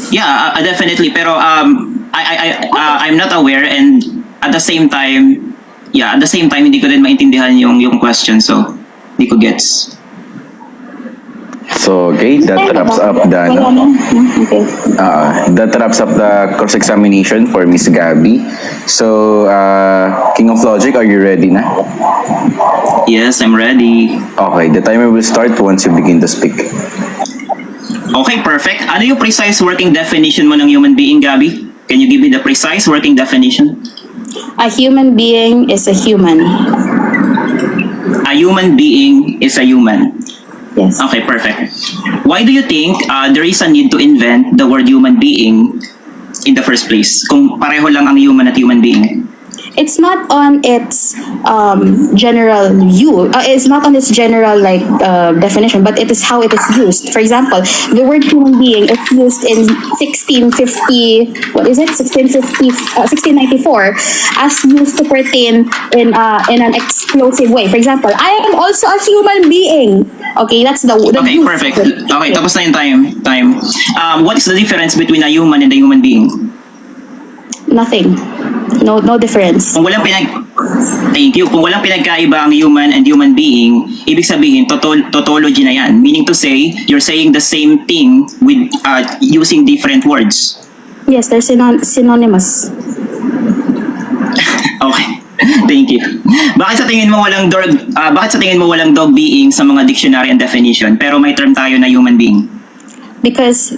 Yeah, definitely. Pero I'm not aware, and at the same time, yeah, at the same time, hindi ko din maintindihan yung question. So, hindi ko gets.
So, okay, that wraps up the,
Okay.
that wraps up the cross-examination for Miss Gabby. So, King of Logic, are you ready na?
Yes, I'm ready.
Okay, the timer will start once you begin to speak.
Okay, perfect. Ano yung precise working definition mo ng human being, Gabby? Can you give me the precise working definition?
A human being is a human.
A human being is a human.
Yes.
Okay, perfect. Why do you think there is a need to invent the word human being in the first place? Kung pareho lang ang human at human being.
It's not on its general view. It's not on its general definition, but it is how it is used. For example, the word human being is used in 1650. What is it? 1694, as used to pertain in an explosive way. For example, I am also a human being. Okay, that's the
Okay,
use.
perfect. Okay, tapos na yung time. What is the difference between a human and a human being?
Nothing. No difference.
Kung walang Thank you. Kung walang pinagkaiba ang human and human being, ibig sabihin, tautology na yan. Meaning to say, you're saying the same thing with using different words.
Yes, they're synonymous.
Okay. Thank you. Bakit sa tingin mo walang dog being sa mga dictionary and definition, pero may term tayo na human being?
Because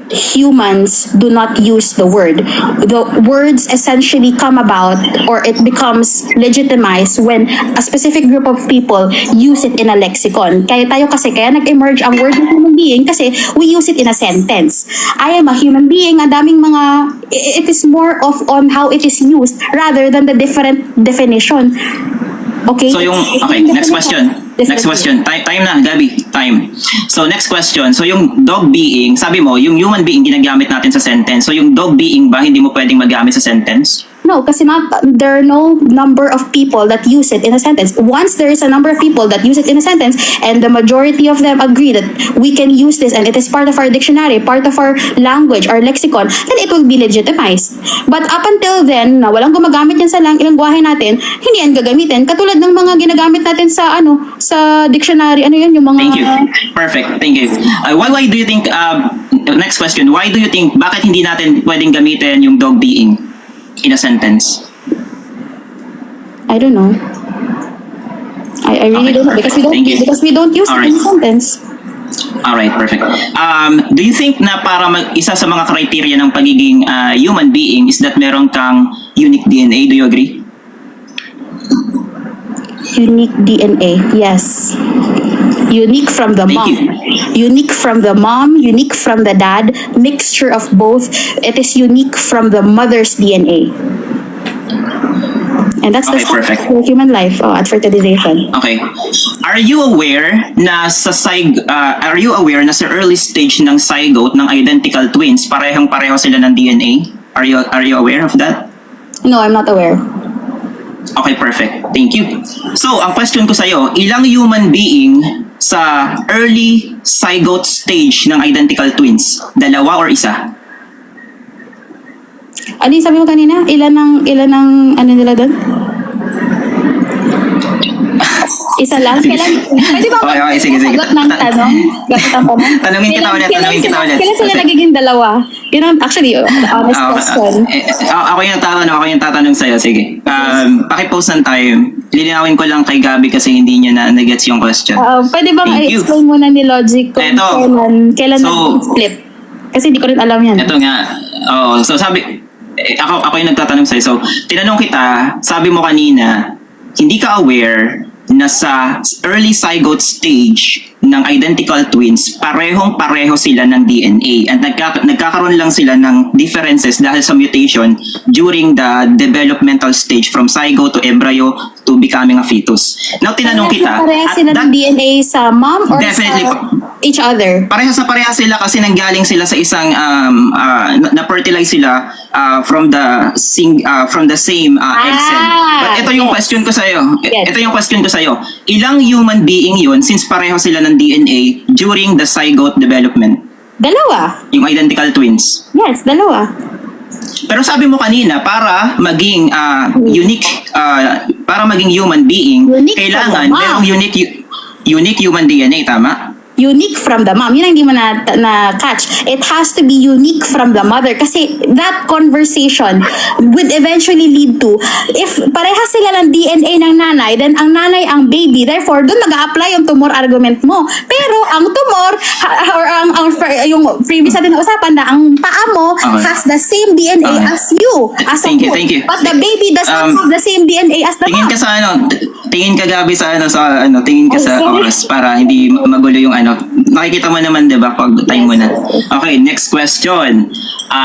humans do not use the word. The words essentially come about, or it becomes legitimized when a specific group of people use it in a lexicon. Kaya nag-emerge ang word ng human being kasi we use it in a sentence. I am a human being, ang daming mga, it is more of on how it is used rather than the different definition. Okay?
So next question. Time na, Gabby. Time. So next question. So yung dog being, sabi mo, yung human being ginagamit natin sa sentence. So yung dog being ba hindi mo pwedeng magamit sa sentence?
No, kasi there are no number of people that use it in a sentence. Once there is a number of people that use it in a sentence, and the majority of them agree that we can use this and it is part of our dictionary, part of our language, our lexicon, then it will be legitimized. But up until then, na walang gumagamit yan sa lengguwahe natin, hindi yan gagamitin. Katulad ng mga ginagamit natin sa dictionary, yung mga...
Thank you. Perfect. Thank you. Why do you think, next question, why do you think, bakit hindi natin pwedeng gamitin yung dog being in a sentence?
I don't know. I really don't know because we don't use it in a sentence.
Alright, perfect. Do you think na para isa sa mga criteria ng pagiging human being is that meron kang unique DNA? Do you agree?
Unique DNA, yes. Unique from the mom. Unique from the mom, unique from the dad, mixture of both. It is unique from the mother's DNA. And that's the
perfect.
for human life at fertilization.
Okay. Are you aware na sa early stage ng zygote ng identical twins, parehong-pareho sila ng DNA? Are you aware of that?
No, I'm not aware.
Okay, perfect. Thank you. So, ang question ko sa'yo, ilang human being sa early zygote stage ng identical twins? Dalawa or isa?
Ano yung sabi mo kanina? Ilan ng ano nila doon? Isa lang?
Sige.
Pwede ba
Okay, sige.
sagot ng tanong? Dapat ang tanong?
Tanungin kita ulit.
Kailan sila nagiging dalawa? Yun ang, actually, honest question.
Ako yung tatanong sa'yo. Sige. Pakipost ng time. Lilinawin ko lang kay Gabby kasi hindi niya na nagets yung question.
Pwede ba
Thank you.
ma-explain muna ni Logic kung kailan nag-split? Kasi hindi ko rin alam yan.
Ito nga. So sabi, ako yung nagtatanong sa'yo. So, tinanong kita, sabi mo kanina, hindi ka aware na sa early zygote stage ng identical twins, parehong-pareho sila ng DNA at nagkakaroon lang sila ng differences dahil sa mutation during the developmental stage from zygote to embryo to becoming a fetus. Now, tinanong kita,
Parehas sila ng DNA sa mom or
Definitely
sa each other?
Parehas sila kasi nanggaling sila sa isang na-fertilize sila from the same egg cell. But ito yung question ko sa'yo.
Yes.
Ito yung question ko sa'yo. Ilang human being yun since pareho sila ng DNA during the zygote development?
Dalawa.
Yung identical twins.
Yes, dalawa.
Pero sabi mo kanina, para maging unique, para maging human being,
Unique
kailangan
from the mom.
merong unique human DNA, tama?
Unique from the mom. Yun ang hindi mo na-catch. It has to be unique from the mother. Kasi that conversation would eventually lead to, if parehas sila ng DNA ng nanay, then ang nanay ang baby. Therefore, doon mag-a-apply yung tumor argument mo. Pero ang tumor, or yung previous natin na usapan na ang paa mo
Okay.
has the same DNA
Okay.
as you. As a
Thank you,
whole.
thank you.
But the baby does not have the same DNA as the
Tingin
mom.
ka sa tingin ka Gabi tingin ka
Oh,
sa
sorry.
oras para hindi magulo yung nakikita mo naman 'di ba pag time mo na. Okay, next question.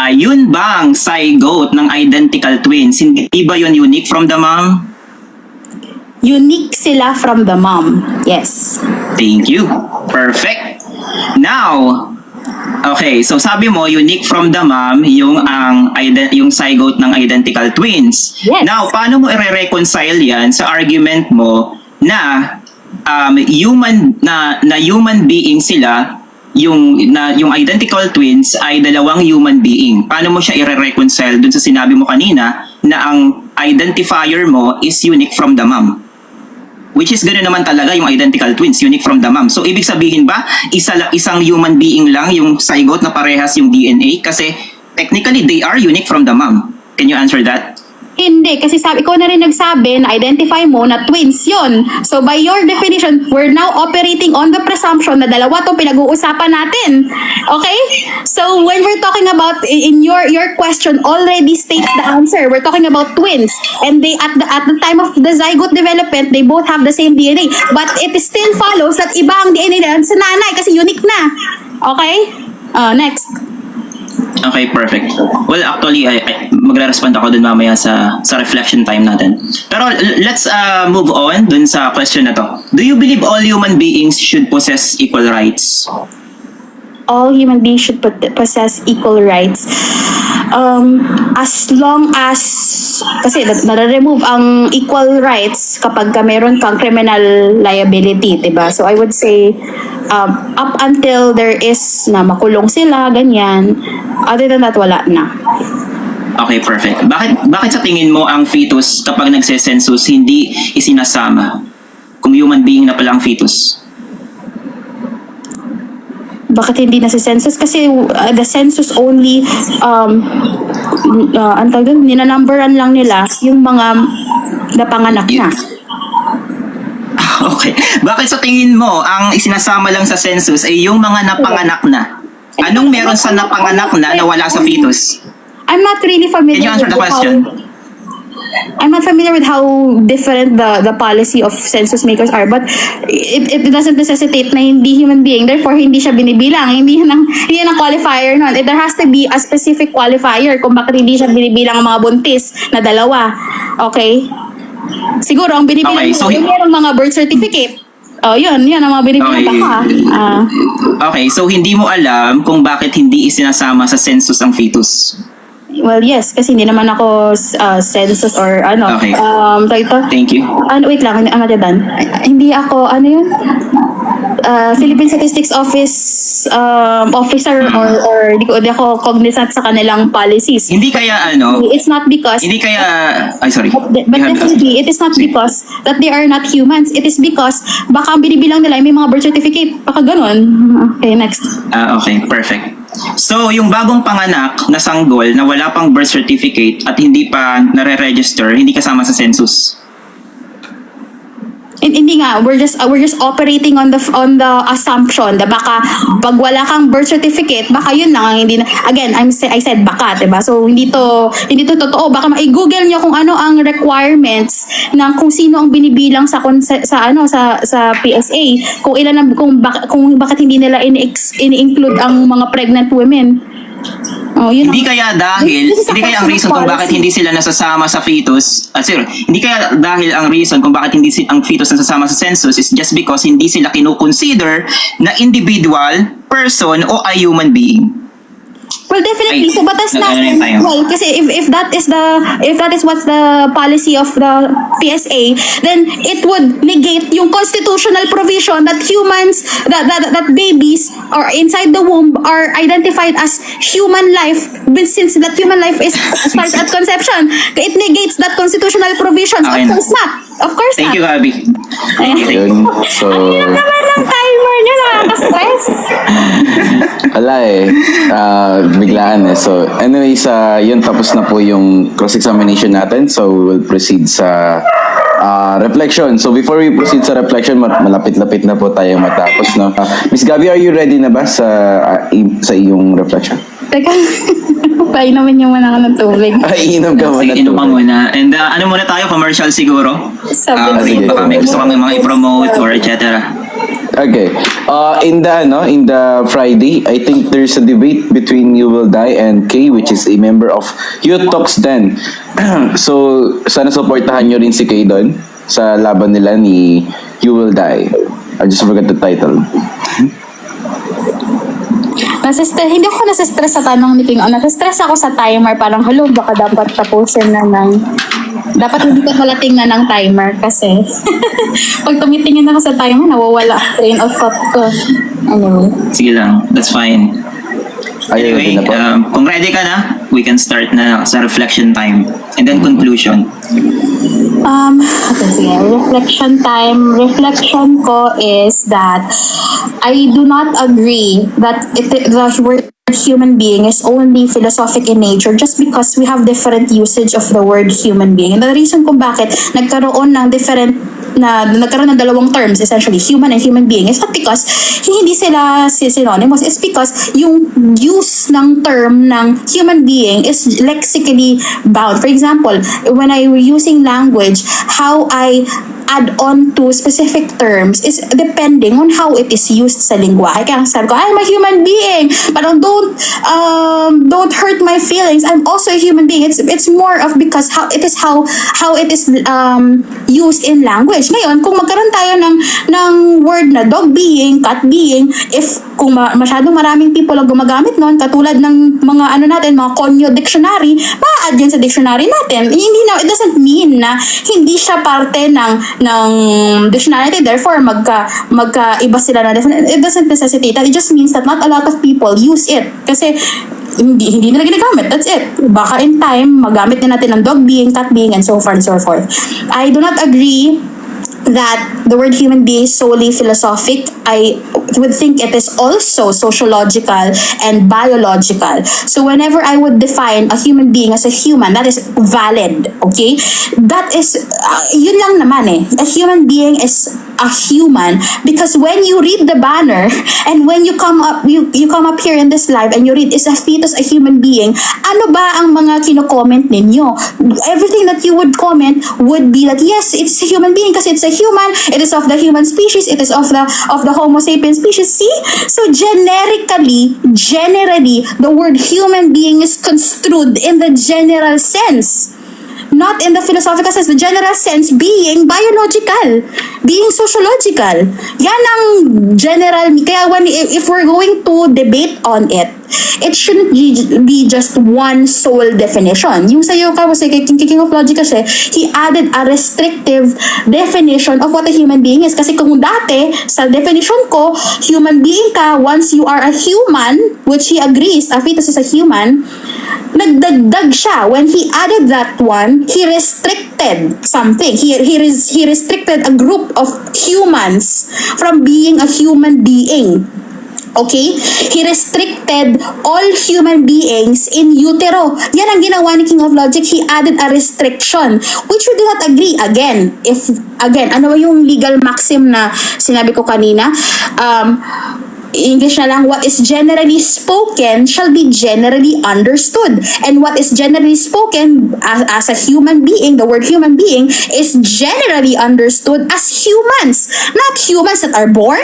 Yun bang zygote ng identical twins, hindi ba yun unique from the mom?
Unique sila from the mom. Yes.
Thank you. Perfect. Now, okay, so sabi mo unique from the mom yung zygote ng identical twins.
Yes.
Now, paano mo i-reconcile 'yan sa argument mo na human being sila, yung identical twins ay dalawang human being? Paano mo siya i-reconcile dun sa sinabi mo kanina na ang identifier mo is unique from the mom? Which is gano'n naman talaga yung identical twins, unique from the mom. So, ibig sabihin ba, isang human being lang yung zygote na parehas yung DNA? Kasi, technically, they are unique from the mom. Can you answer that?
Hindi, kasi ikaw na rin nagsabi na identify mo na twins yun. So by your definition, we're now operating on the presumption na dalawa to pinag-uusapan natin. Okay? So when we're talking about, in your question already states the answer. We're talking about twins. And they at the time of the zygote development, they both have the same DNA. But it still follows that iba ang DNA nila sa nanay kasi unique na. Okay? Next.
Okay, perfect. Well, actually, magre-respond ako dun mamaya sa reflection time natin. Pero let's move on dun sa question na to. Do you believe all human beings should possess equal rights?
All human beings should possess equal rights. As long as, kasi nare-remove ang equal rights kapag meron kang criminal liability, diba? So I would say, up until there is na makulong sila, ganyan, other than that, wala na.
Okay, perfect. Bakit sa tingin mo ang fetus kapag nagse-census hindi isinasama? Kung human being na pala ang fetus?
Bakit hindi nasa-census? Kasi the census only, ang tawag doon, ninanumberan lang nila yung mga napanganak na.
Okay. Bakit sa tingin mo ang isinasama lang sa census ay yung mga napanganak na? Anong meron sa napanganak na wala sa fetus?
I'm not really familiar
Can you answer the
with
question?
I'm not familiar with how different the policy of census makers are, but it doesn't necessitate na hindi human being, therefore hindi siya binibilang, hindi yan ang qualifier nun. There has to be a specific qualifier kung bakit hindi siya binibilang ang mga buntis na dalawa. Okay? Siguro ang binibilang
Okay, so
yung merong mga birth certificate. Oh, yun ang mga binibilang
Okay.
baka.
Okay, so hindi mo alam kung bakit hindi isinasama sa census ang fetus.
Well, yes, kasi hindi naman ako census or ano.
Okay.
Ito.
Thank you.
Wait lang, I'm not done. Hindi ako, yun? Philippine Statistics Office officer or di ako cognizant sa kanilang policies.
Hindi kaya
It's not because
hindi kaya sorry.
But
You have-
definitely, it is not because that they are not humans. It is because baka ang binibilang nila may mga birth certificate. Baka ganun. Okay, next.
Okay, perfect. So, yung bagong panganak na sanggol na wala pang birth certificate at hindi pa nare-register, hindi kasama sa census.
Hindi nga, we're just operating on the assumption na baka pag wala kang birth certificate, baka yun lang ang hindi na, again, I said baka, diba? So hindi to totoo. Baka i-google niyo kung ano ang requirements ng kung sino ang binibilang sa PSA, kung bakit hindi nila ini-include ang mga pregnant women. Oh, yun
Hindi
ang-
kaya dahil,
This is a
hindi kaya ang
question of
reason kung bakit
policy.
hindi sila nasasama sa fetus, hindi kaya dahil ang reason kung bakit hindi ang fetus nasasama sa census is just because hindi sila kinukonsider na individual, person, o a human being.
Well, definitely. So, batas
Ano
natin.
yung tayo?
Well, kasi if that is what's the policy of the PSA, then it would negate yung constitutional provision that humans, that babies or inside the womb are identified as human life, since that human life is starts at conception. It negates that constitutional provision. So,
Okay
of
na.
course not. Of course
Thank
not.
you, Gabi.
Yun. So,
Ano naman ang timer nyo? Nakaka-stress.
wala eh. Biglaan eh. So, anyways, yun, tapos na po yung cross-examination natin. So, we'll proceed sa reflection. So, before we proceed sa reflection, malapit-lapit na po tayo matapos, no? Miss Gabi, are you ready na ba sa iyong reflection?
Teka, painumin niyo muna ako ng tubig.
Ay, inom ka
Sige,
muna.
inom ka muna. And ano muna tayo, commercial siguro?
Sabi
sige.
Baka may gusto kami mga i-promote or etc.
Okay. In the Friday, I think there's a debate between You Will Die and Kay, which is a member of Youth Talks 10. So, sana supportahan nyo rin si Kay doon sa laban nila ni You Will Die. I just forgot the title.
Hindi ako nasistress sa tanong ni King. Nasistress ako sa timer. Parang, hello, baka dapat tapusin na ng... Dapat hindi ko pala tingnan ng timer kasi pag tumitingin ako sa timer, nawawala ang train of thought ko. Anyway.
Sige lang, that's fine.
Ayun,
Anyway,
na po.
kung ready ka na, we can start na sa reflection time. And then conclusion.
Okay, sige. Reflection time. Reflection ko is that I do not agree that the word human being is only philosophic in nature just because we have different usage of the word human being. And the reason kung bakit nagkaroon ng dalawang terms, essentially, human and human being, is not because hindi sila synonymous. It's because yung use ng term ng human being is lexically bound. For example, when I were using language, how I add on to specific terms is depending on how it is used sa lingwa. Kaya sabi ko, I'm a human being. Parang don't hurt my feelings. I'm also a human being. It's more of because how it is used in language. Ngayon, kung magkaroon tayo ng word na dog being, cat being, if kung masyadong maraming people ang gumagamit noon, katulad ng mga mga Konyo dictionary, ma-add yan sa dictionary natin. It doesn't mean na hindi siya parte ng dictionary, therefore magka-iba sila na definition. It doesn't necessitate that. It just means that not a lot of people use it. Kasi hindi nila ginagamit. That's it. Baka in time, magamit din natin ng dog being, cat being, and so far and so forth. I do not agree that the word human being is solely philosophic. I would think it is also sociological and biological. So whenever I would define a human being as a human, that is valid, okay? That is, yun lang naman eh. A human being is a human because when you read the banner and when you come up here in this live and you read, is a fetus a human being, ano ba ang mga kino-comment ninyo? Everything that you would comment would be that yes, it's a human being because it's a human, it is of the human species, it is of the Homo sapiens species. See? So generally, the word human being is construed in the general sense. Not in the philosophical sense. The general sense being biological, being sociological. Yan ang general. Kaya if we're going to debate on it, it shouldn't be just one sole definition. Yung sa'yo kasi King of Logic kasi, he added a restrictive definition of what a human being is. Kasi kung dati, sa definition ko, human being ka once you are a human, which he agrees, a fetus is a human, nagdagdag siya. When he added that one, he restricted something. He restricted a group of humans from being a human being. Okay? He restricted all human beings in utero. Yan ang ginawa ni King of Logic. He added a restriction, which we do not agree. Again, ano yung legal maxim na sinabi ko kanina? English na lang, what is generally spoken shall be generally understood. And what is generally spoken as a human being, the word human being, is generally understood as humans. Not humans that are born,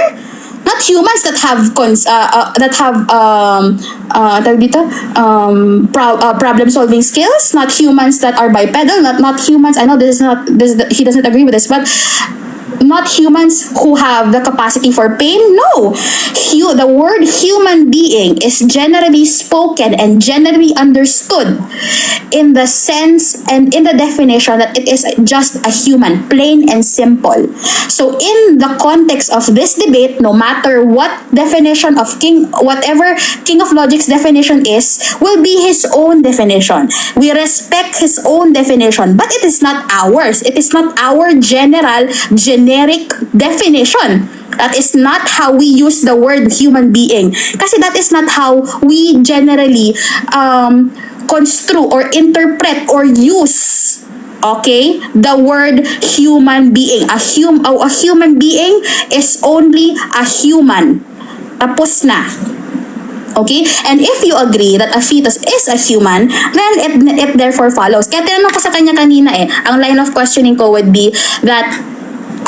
not humans that have problem solving skills, not humans that are bipedal, not humans. I know he doesn't agree with this, but not humans who have the capacity for pain. No, the word human being is generally spoken and generally understood in the sense and in the definition that it is just a human, plain and simple. So in the context of this debate, no matter what definition of whatever King of Logic's definition is, will be his own definition. We respect his own definition, but it is not ours. It is not our generic definition. That is not how we use the word human being. Kasi that is not how we generally construe or interpret or use, okay, the word human being. A human being is only a human. Tapos na. Okay? And if you agree that a fetus is a human, then it therefore follows. Kaya tinanong ko sa kanya kanina ang line of questioning ko would be that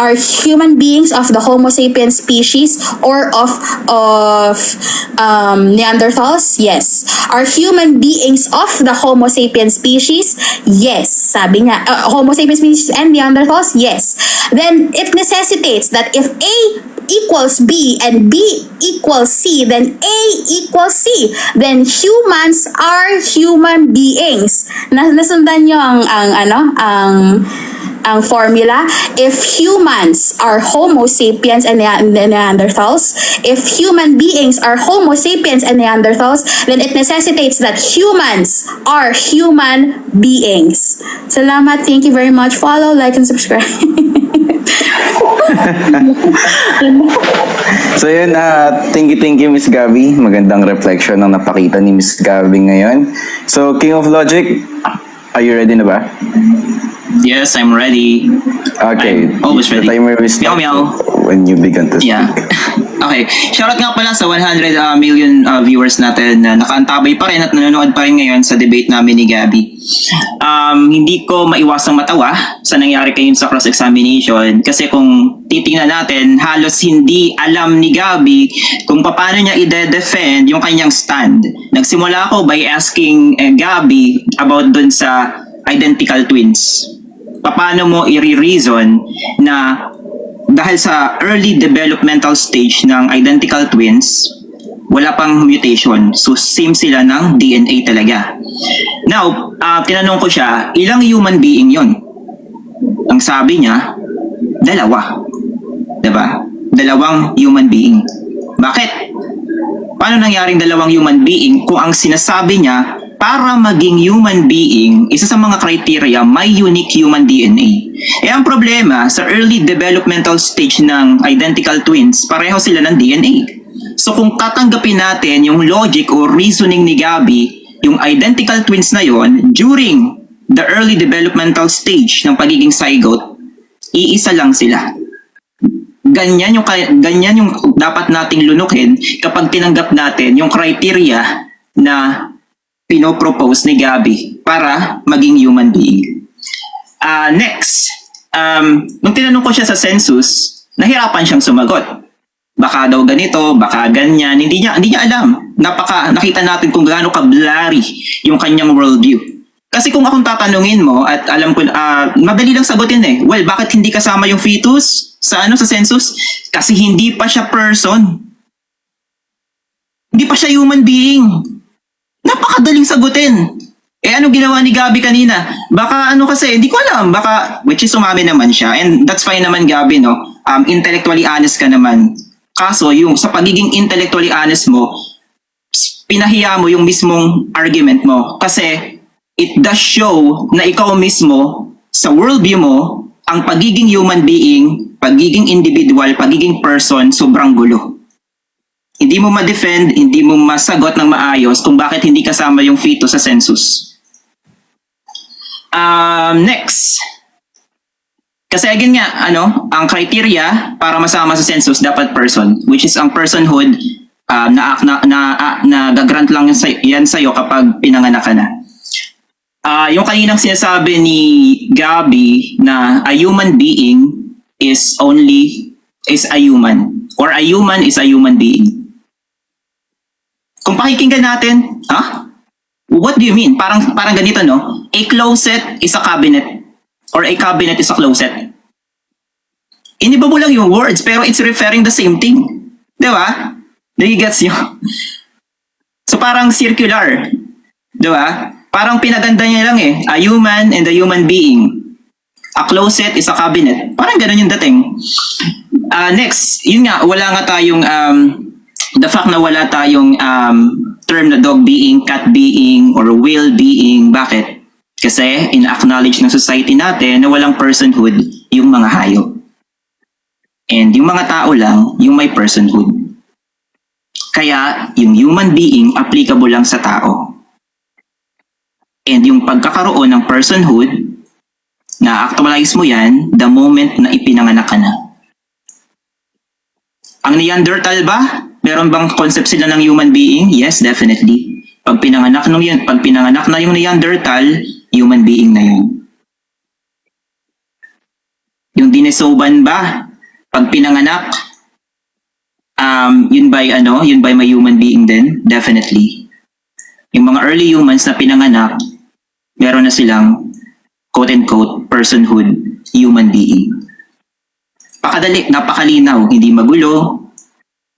are human beings of the Homo sapiens species or of Neanderthals? Yes. Are human beings of the Homo sapiens species? Yes. Sabi niya, Homo sapiens species and Neanderthals? Yes. Then it necessitates that if A equals B and B equals C, then A equals C. Then humans are human beings. Nasundan niyo ang formula. If humans are Homo sapiens and Neanderthals, if human beings are Homo sapiens and Neanderthals, then it necessitates that humans are human beings. Salamat. Thank you very much. Follow, like, and subscribe.
So yun, thank you Miss Gabby. Magandang reflection ang napakita ni Miss Gabby ngayon. So King of Logic, are you ready na ba?
Yes, I'm ready.
Okay.
I'm always ready.
The timer will start
Meow, meow.
when you begin to speak.
Yeah. Okay. Shoutout nga pala sa 100 million viewers natin na nakaantabay pa rin at nanonood pa rin ngayon sa debate namin ni Gabby. Hindi ko maiwasang matawa sa nangyari kayo sa cross-examination kasi kung titingnan natin, halos hindi alam ni Gabby kung paano niya i-defend yung kanyang stand. Nagsimula ako by asking Gabby about dun sa identical twins. Paano mo i-reason na dahil sa early developmental stage ng identical twins, wala pang mutation. So, same sila ng DNA talaga. Now, tinanong ko siya, ilang human being yon? Ang sabi niya, 2. Diba? 2 human being. Bakit? Paano nangyaring 2 human being kung ang sinasabi niya, para maging human being, isa sa mga criteria, may unique human DNA. Ang problema, sa early developmental stage ng identical twins, pareho sila ng DNA. So kung tatanggapin natin yung logic o reasoning ni Gabby, yung identical twins na yon during the early developmental stage ng pagiging zygote, iisa lang sila. Ganyan yung dapat nating lunukin kapag tinanggap natin yung criteria na pinopropose ni Gabby para maging human being. Next, nung tinanong ko siya sa census, nahirapan siyang sumagot. Baka daw ganito, baka ganyan, hindi niya alam. Nakita natin kung gaano ka-blurry yung kanyang worldview. Kasi kung akong tatanungin mo at alam ko, madali lang sagutin well, bakit hindi kasama yung fetus sa census? Kasi hindi pa siya person. Hindi pa siya human being. Napakadaling sagutin. Anong ginawa ni Gabby kanina? Baka kasi, hindi ko alam. Baka, which is umami naman siya. And that's fine naman, Gabby, no? Intellectually honest ka naman. Kaso, yung sa pagiging intellectually honest mo, pinahiya mo yung mismong argument mo. Kasi, it does show na ikaw mismo, sa worldview mo, ang pagiging human being, pagiging individual, pagiging person, sobrang gulo. Hindi mo ma-defend, hindi mo masagot ng maayos kung bakit hindi kasama yung fetus sa census. Next. Kasi again nga, ang criteria para masama sa census dapat person, which is ang personhood na gagrant lang yan sa'yo kapag pinanganak ka na. Yung kaninang sinasabi ni Gabby na a human being is a human, or a human is a human being. Kung pakikinggan natin, what do you mean? Parang ganito, no? A closet is a cabinet, or a cabinet is a closet. Iniba mo lang yung words, pero it's referring the same thing. Di ba? Nagigets nyo? So parang circular. Di ba? Parang pinaganda niya lang eh. A human and a human being. A closet is a cabinet. Parang ganun yung dating. Next, yun nga, wala nga tayong, the fact na wala tayong term na dog being, cat being, or whale being. Bakit? Kasi in-acknowledge ng society natin na walang personhood yung mga hayop. And yung mga tao lang, yung may personhood. Kaya, yung human being, applicable lang sa tao. And yung pagkakaroon ng personhood, na-actualize mo yan the moment na ipinanganak ka na. Ang Neanderthal ba? Meron bang concept sila ng human being? Yes, definitely. Pag pinanganak na yung Neanderthal, human being na yun. Yung Denisovan ba? Pag pinanganak, yun ba may human being din? Definitely. Yung mga early humans na pinanganak, meron na silang quote-unquote personhood, human being. Pakadali, napakalinaw, hindi magulo,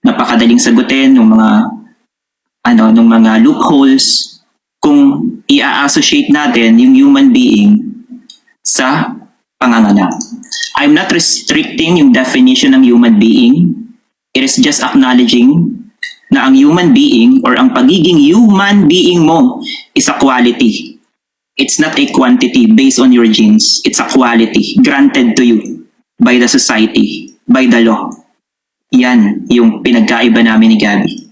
napakadaling sagutin ng mga loopholes kung i-associate natin yung human being sa panganganak. I'm not restricting yung definition ng human being. It is just acknowledging na ang human being or ang pagiging human being mo is a quality. It's not a quantity based on your genes. It's a quality granted to you by the society, by the law. Yan yung pinagkaiba namin ni Gabby.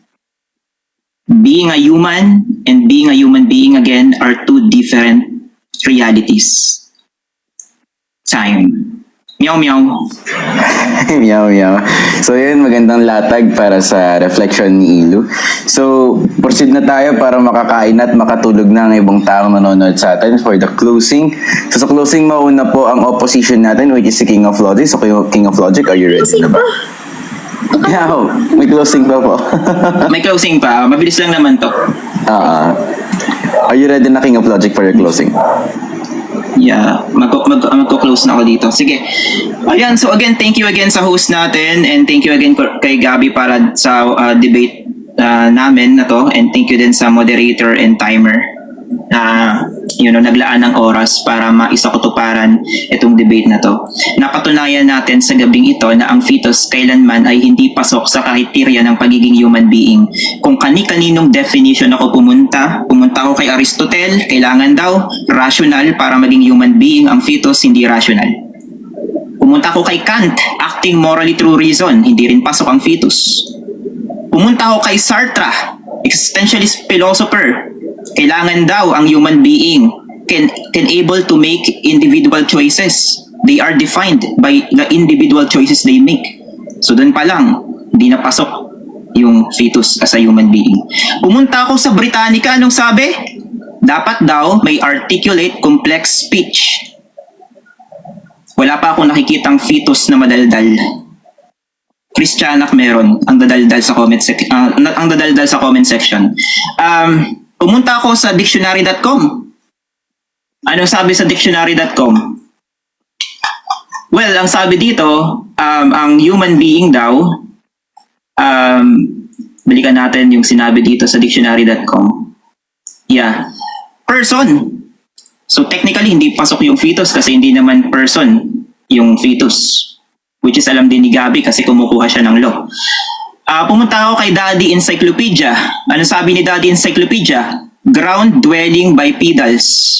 Being a human and being a human being again are two different realities. Time. Meow meow.
Meow meow. So yun, magandang latag para sa reflection ni Ilu. So, proceed na tayo para makakain at makatulog na ang ibang taong nanonood sa atin for the closing. So sa closing, mauna po ang opposition natin, which is si King of Logic. So King of Logic, are you ready na ba? Meow, may closing pa po.
May closing pa. Mabilis lang naman to.
Are you ready na, King of Logic, for your closing?
Yeah, magko-close na ako dito. Sige. Ayan, so again, thank you again sa host natin and thank you again kay Gabby para sa debate namin na to, and thank you din sa moderator and timer na naglaan ng oras para maisakutuparan itong debate na to. Napatunayan natin sa gabing ito na ang fetus kailanman ay hindi pasok sa kriteria ng pagiging human being. Kung kani-kaninong definition ako pumunta ako kay Aristotle, kailangan daw rational para maging human being ang fetus, hindi rational. Pumunta ako kay Kant, acting morally through reason, hindi rin pasok ang fetus. Pumunta ako kay Sartre, existentialist philosopher, kailangan daw ang human being can able to make individual choices. They are defined by the individual choices they make. So doon pa lang, hindi na pasok yung fetus as a human being. Pumunta ako sa Britannica, anong sabi? Dapat daw may articulate, complex speech. Wala pa akong nakikitang fetus na madaldal. Christianak meron ang dadaldal sa comment section. Pumunta ako sa dictionary.com. Anong sabi sa dictionary.com? Well, ang sabi dito, ang human being daw, balikan natin yung sinabi dito sa dictionary.com. Yeah. Person. So technically, hindi pasok yung fetus kasi hindi naman person yung fetus. Which is alam din ni Gabby kasi kumukuha siya ng law. Pumunta ako kay Daddy Encyclopedia. Ano sabi ni Daddy Encyclopedia? Ground-dwelling bipedals.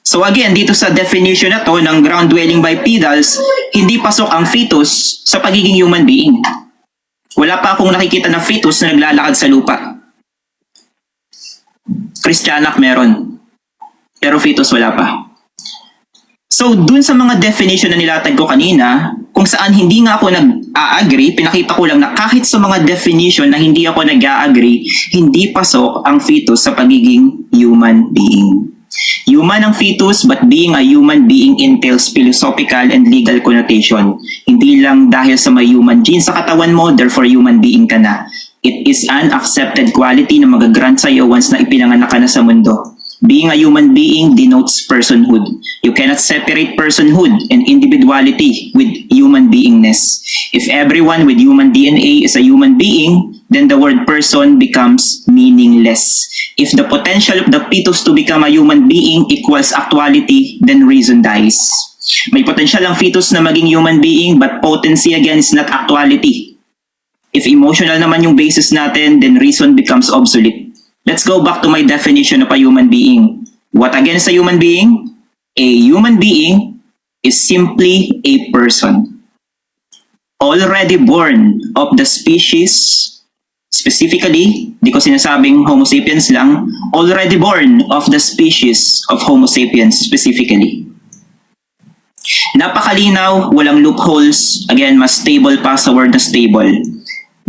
So again, dito sa definition na to ng ground-dwelling bipedals, hindi pasok ang fetus sa pagiging human being. Wala pa akong nakikita na fetus na naglalakad sa lupa. Christianak meron. Pero fetus wala pa. So, dun sa mga definition na nilatag ko kanina, kung saan hindi nga ako nag-a-agree, pinakita ko lang na kahit sa mga definition na hindi ako nag-a-agree, hindi pasok ang fetus sa pagiging human being. Human ang fetus, but being a human being entails philosophical and legal connotation. Hindi lang dahil sa may human gene sa katawan mo, therefore human being ka na. It is an accepted quality na magagrant sa'yo once na ipinanganak ka na sa mundo. Being a human being denotes personhood. You cannot separate personhood and individuality with human beingness. If everyone with human DNA is a human being, then the word person becomes meaningless. If the potential of the fetus to become a human being equals actuality, then reason dies. May potential ang fetus na maging human being, but potency again is not actuality. If emotional naman yung basis natin, then reason becomes obsolete. Let's go back to my definition of a human being. What again is a human being? A human being is simply a person. Already born of the species, specifically, di ko sinasabing Homo sapiens lang, already born of the species of Homo sapiens specifically. Napakalinaw, walang loopholes, again, mas stable pa sa word na stable.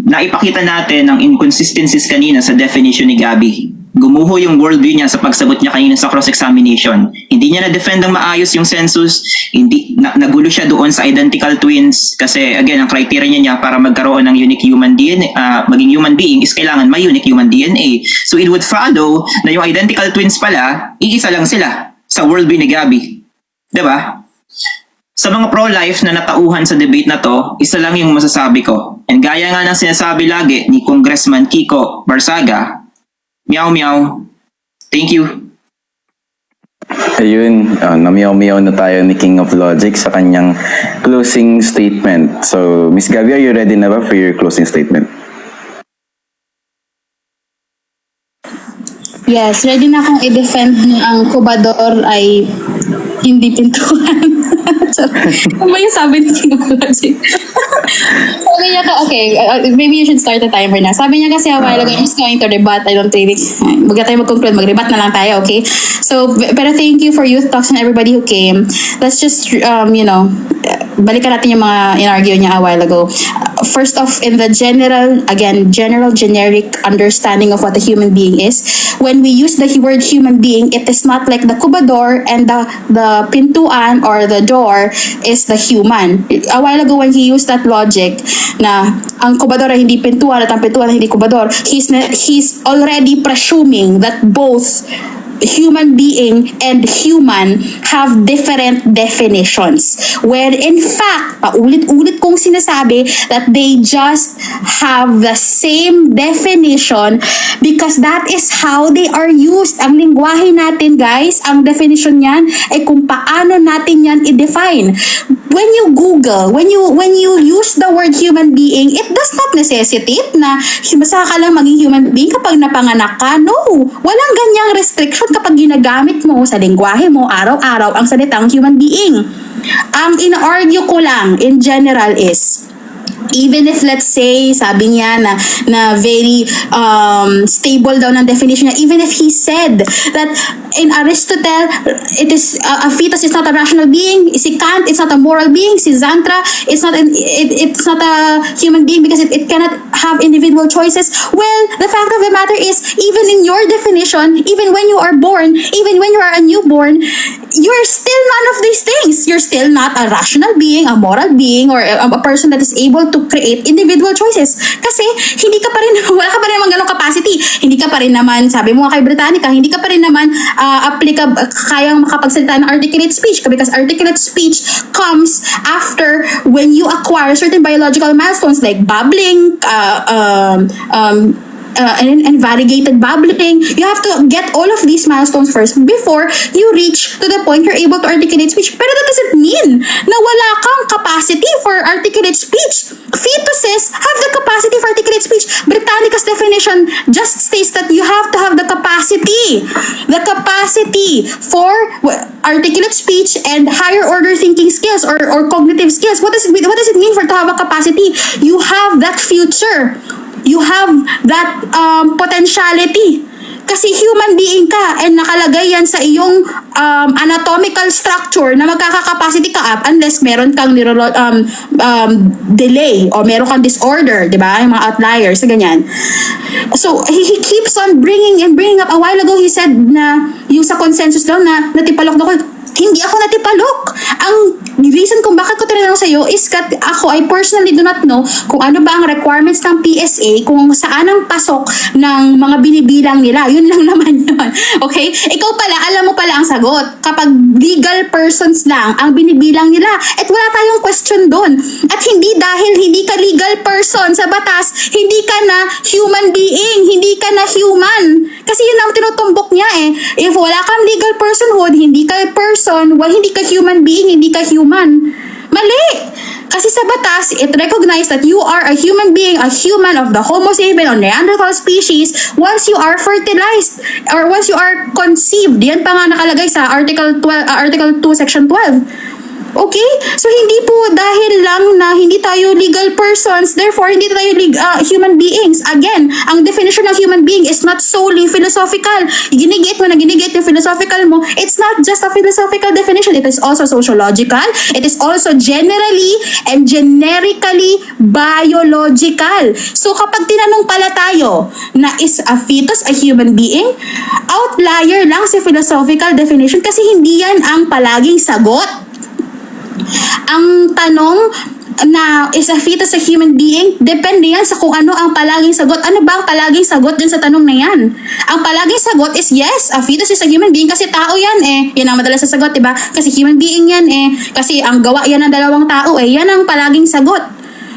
Naipakita natin ang inconsistencies kanina sa definition ni Gabby. Gumuho yung worldview niya sa pagsagot niya kanina sa cross-examination. Hindi niya na-defend ng maayos yung census, nagulo siya doon sa identical twins kasi again, ang criteria niya para magkaroon ng unique human DNA, maging human being is kailangan may unique human DNA. So it would follow na yung identical twins pala, iisa lang sila sa worldview ni Gabby. Diba? Sa mga pro-life na natauhan sa debate na to, isa lang yung masasabi ko. And gaya nga ng sinasabi lagi ni Congressman Kiko Barsaga, meow meow, thank you.
Ayun, namiyaw-miyaw na tayo ni King of Logic sa kanyang closing statement. So, Miss Gabby, are you ready na ba for your closing statement?
Yes, ready na akong i-defend na ang kubador ay hindi pintuan. Ano ba yung sabi ni King of Logic? Sabi niya maybe you should start the timer na. Sabi niya kasi a while ago, I'm just going to rebut. I don't really, wag tayo mag-conclude, mag-rebut na lang tayo, okay? So, pero thank you for Youth Talks and everybody who came. Let's just, balikan natin yung mga in-argue niya a while ago. First off, in the generic understanding of what a human being is, when we use the word human being, it is not like the kubador and the pintuan or the door is the human. A while ago when he used that logic na ang kubador ay hindi pintuan at ang pintuan ay hindi kubador, he's already presuming that both human being and human have different definitions. Where in fact, paulit-ulit kong sinasabi that they just have the same definition because that is how they are used. Ang lingwahe natin, guys, ang definition niyan ay kung paano natin yan i-define. When you Google, when you use the word human being, it does not necessitate na basta ka lang maging human being kapag napanganak ka. No! Walang ganyang restriction kapag ginagamit mo sa lingwahe mo araw-araw ang salitang human being. Ang in-argue ko lang in general is, even if let's say, sabi niya na very stable daw ng definition niya, even if he said that in Aristotle, it is a fetus is not a rational being, si Kant, it's not a moral being, si Zantra, it's not a human being because it cannot have individual choices. Well, the fact of the matter is, even in your definition, even when you are born, even when you are a newborn, you're still none of these things. You're still not a rational being, a moral being, or a person that is able to create individual choices. Kasi wala ka pa rin naman ganong capacity. Hindi ka pa rin naman, sabi mo nga kay Britannica, hindi ka pa rin naman kayang makapagsalita ng articulate speech because articulate speech comes after when you acquire certain biological milestones like babbling, and variegated babbling. You have to get all of these milestones first before you reach to the point you're able to articulate speech. Pero that doesn't mean na wala kang capacity for articulate speech. Fetuses have the capacity for articulate speech. Britannica's definition just states that you have to have the capacity for articulate speech and higher order thinking skills or cognitive skills. What does it mean for to have a capacity? You have that future. You have that potentiality. Kasi human being ka and nakalagay yan sa iyong anatomical structure na magkaka-capacity ka up unless meron kang delay o meron kang disorder, di ba? Yung mga outliers, ganyan. So, he keeps on bringing up. A while ago, he said na yung sa consensus daw na natipalok daw ko, hindi ako natipalok. Ang reason kung bakit ko tinanong sa'yo is ako, I personally do not know kung ano ba ang requirements ng PSA, kung saan ang pasok ng mga binibilang nila. Yun lang naman yun. Okay? Ikaw pala, alam mo pala ang sagot. Kapag legal persons lang ang binibilang nila, at wala tayong question doon. At hindi dahil hindi ka legal person sa batas, hindi ka na human being, hindi ka na human. Kasi yun ang tinutumbok niya eh. If wala kang legal personhood, hindi ka person, hindi ka human being, hindi ka human. Mali! Kasi sa batas, it recognizes that you are a human being, a human of the Homo sapien or Neanderthal species once you are fertilized or once you are conceived. Yan pa nga nakalagay sa Article 2, Section 12. Okay? So, hindi po dahil lang na hindi tayo legal persons, therefore, hindi tayo human beings. Again, ang definition ng human being is not solely philosophical. Ginigit mo na ginigit yung philosophical mo, it's not just a philosophical definition. It is also sociological. It is also generally and generically biological. So, kapag tinanong pala tayo na is a fetus a human being, outlier lang si philosophical definition kasi hindi yan ang palaging sagot. Ang tanong na is a fetus a human being, depende yan sa kung ano ang palaging sagot. Ano ba ang palaging sagot dun sa tanong na yan? Ang palaging sagot is yes, a fetus is a human being kasi tao yan eh. Yan ang madalas sa sagot, diba? Kasi human being yan eh. Kasi ang gawa yan ng dalawang tao eh. Yan ang palaging sagot.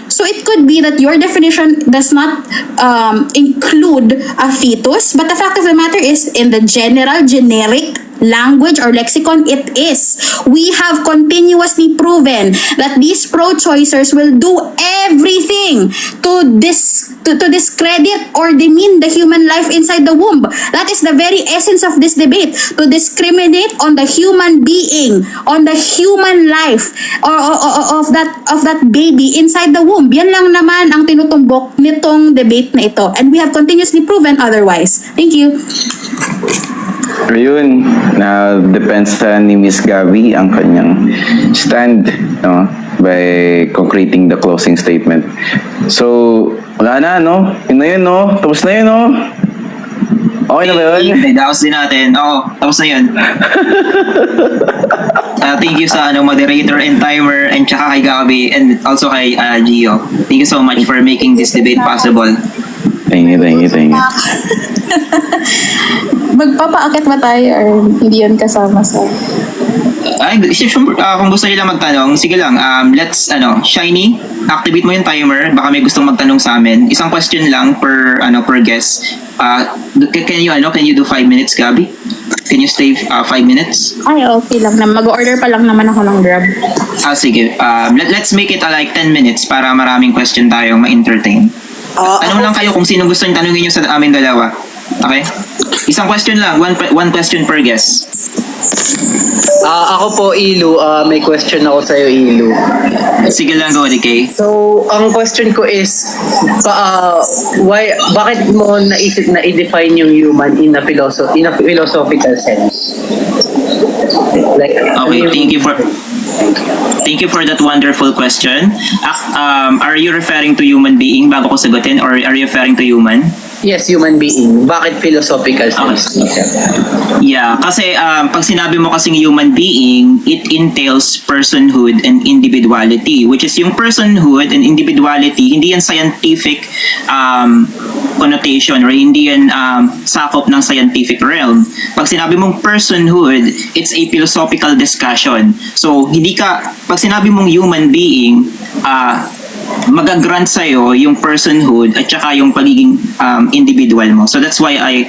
So it could be that your definition does not include a fetus, but the fact of the matter is, in the generic language or lexicon, it is. We have continuously proven that these pro-choicers will do everything to discredit or demean the human life inside the womb. That is the very essence of this debate, to discriminate on the human being, on the human life or of that baby inside the womb. Yan lang naman ang tinutumbok nitong debate na ito, and we have continuously proven otherwise. Thank you.
Ayun, na depends sa ni Miss Gabby ang kanyang stand, no, by concreting the closing statement. So, wala na, no? Yun na yun, no? Tapos na yun, no? Okay na ba yun?
Daos din natin. Oo, tapos na yun. Thank you sa moderator and timer, and tsaka kay Gabby, and also kay Gio. Thank you so much for making this debate possible.
Thank you.
Magpapaakit ba tayo or hindi yun kasama sa...
Ay, kung gusto nila magtanong, sige lang. Let's, Shiny, activate mo yung timer. Baka may gustong magtanong sa amin. Isang question lang per guest. Can you do 5 minutes, Gabby? Can you stay 5 minutes?
Ay, okay lang. Mag-order pa lang naman ako ng Grab.
Sige. Let's make it like 10 minutes para maraming question tayo ma-entertain. Tanong lang kayo kung sino gusto nyo tanongin nyo sa amin dalawa. Okay? Isang question lang. One question per guest.
Ako po, Ilu. May question ako sa'yo, Ilu.
Sige lang, go, DK.
So, ang question ko is, bakit mo naisip na i-define yung human in a philosophical sense? Like,
Okay, thank you for that wonderful question. Are you referring to human being bago ko sagutin, or are you referring to human?
Yes, human being. Bakit philosophical sense?
Yeah, kasi pag sinabi mo kasing human being, it entails personhood and individuality, which is yung personhood and individuality, hindi yan scientific connotation or hindi yan sakop ng scientific realm. Pag sinabi mong personhood, it's a philosophical discussion. So, pag sinabi mong human being, magagrant sa'yo yung personhood at saka yung pagiging individual mo. So that's why I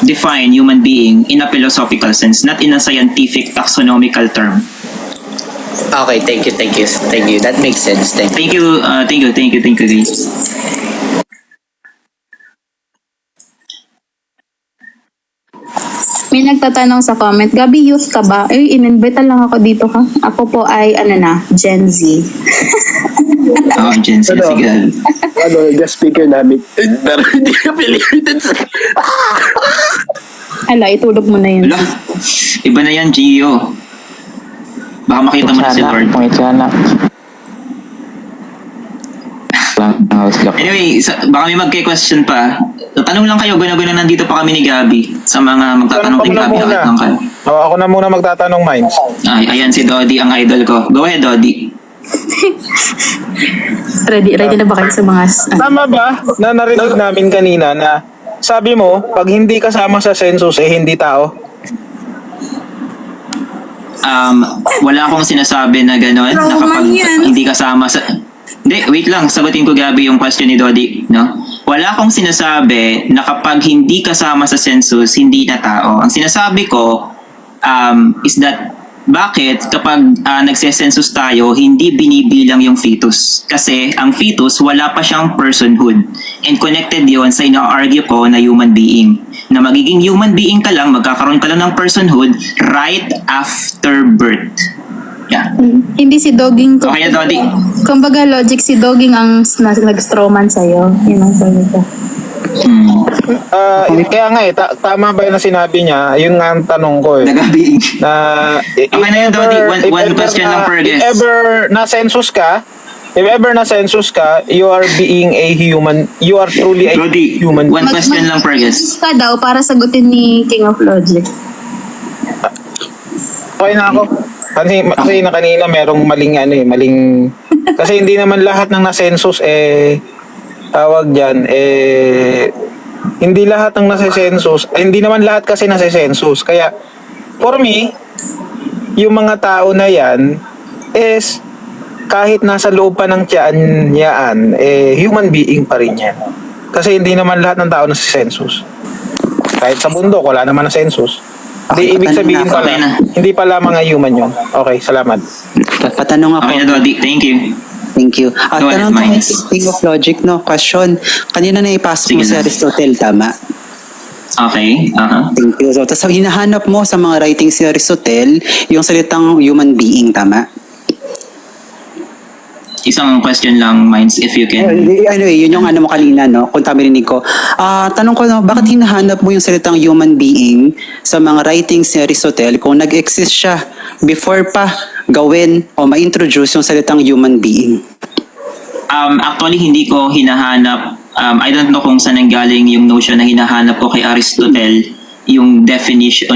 define human being in a philosophical sense, not in a scientific taxonomical term.
Okay, thank you. That makes sense.
Thank you guys.
May nagtatanong sa comment, Gabi, youth ka ba? In-invite lang ako dito ka. Ako po ay, Gen Z.
Jen, sige.
Guest speaker namin. Pero hindi ka pilitin sa...
Ala, itulog mo na yun.
Wala. Iba na yan, Gio. Baka makita mo na si Lord. Anyway, baka may magke-question pa. So, tanong lang kayo, guna-guna nandito pa kami ni Gabi. Sa mga magtatanong kay Gabi, akit lang kayo.
Ako na muna magtatanong, Minds.
Ay, ayan si Dodi, ang idol ko. Go ahead, Dodi.
Ready na ba kayo sa mga...
Tama ba na narinig namin kanina na sabi mo, pag hindi kasama sa census, hindi tao?
Wala akong sinasabi na gano'n, na kapag hindi kasama sa... Hindi, wait lang, sagutin ko Gabi yung question ni Dodi, no? Wala akong sinasabi na kapag hindi kasama sa census, hindi na tao. Ang sinasabi ko is that bakit kapag nagse-census tayo, hindi binibilang yung fetus? Kasi ang fetus, wala pa siyang personhood. And connected yon sa ina-argue ko na human being. Na magiging human being ka lang, magkakaroon ka lang ng personhood right after birth. Yeah.
Hindi si Doging ko.
Okay, Dodi.
Kumbaga logic, si Doging ang nag-strawman sa'yo. Yun ang sabi ko.
Kaya nga tama ba yung sinabi niya? Yun nga ang tanong ko eh.
Nagabiing.
Na,
Okay na yun, Dodi. One question lang per guest.
If ever na census ka, you are being a human, you are truly a
Dodi,
human.
one question lang per guest.
Ka daw para sagutin ni King of Logic.
Okay na ako. Kasi na kanina merong maling kasi hindi naman lahat ng na-census tawag diyan hindi lahat ng nasa-census, hindi naman lahat kasi nasa-census. Kaya for me, yung mga tao na yan is kahit nasa loob pa ng tiyan niyaan, human being pa rin yan. Kasi hindi naman lahat ng tao nasa-census. Kahit sa bundok, wala naman na census. Hindi, ibig sabihin pala, hindi pala mga human yun. Okay, salamat.
Patanong ako.
Okay na, Dodi. Thank you.
Thank you.
Go ahead,
Tanong ko
Minds.
King of Logic, no? Question. Kanina na ipasok mo
Sige
si
na.
Aristotle, tama?
Okay.
Thank you. So, tapos hinahanap mo sa mga writings ni Aristotle yung salitang human being, tama?
Isang question lang, Minds, if you can.
Anyway, yun yung mo kanina, no? Kung tama rinig ko. Tanong ko, no, bakit hinahanap mo yung salitang human being sa mga writings ni Aristotle kung nag-exist siya before pa gawin o ma-introduce yung salitang human being?
Actually, hindi ko hinahanap. I don't know kung saan nanggaling yung notion na hinahanap ko kay Aristotle yung definition,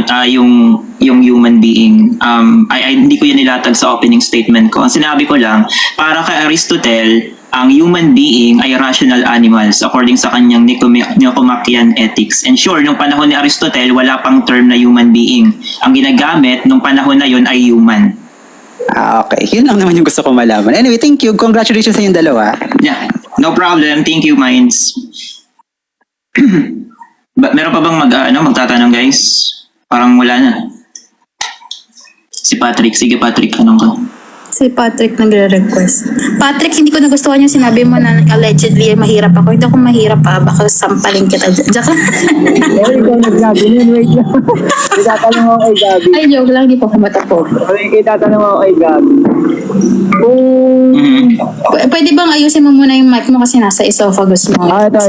yung human being. Hindi ko yan nilatag sa opening statement ko. Ang sinabi ko lang, para kay Aristotle, ang human being ay rational animals according sa kanyang Nicomachean Ethics. And sure, nung panahon ni Aristotle, wala pang term na human being. Ang ginagamit nung panahon na yun ay human.
Okay. Yun lang naman yung gusto ko malaman. Anyway, thank you. Congratulations sa inyong dalawa.
Yeah, no problem. Thank you, Minds. Meron pa bang magtatanong, guys? Parang wala na. Si Patrick. Sige, Patrick. Anong ka?
Si Patrick nagre-request. Patrick, hindi ko nagustuhan yung sinabi mo na allegedly mahirap ako. Hindi ako mahirap pa. Baka sampalin kita. Diyak lang.
Ikaw nagsabi yun, wait lang. Itatanong ako kay Gabi.
Ay, joke lang. Hindi po ako matapog.
Itatanong ako kay Gabi.
Pwede bang ayusin mo muna yung mic mo kasi nasa esophagus mo?
Ito.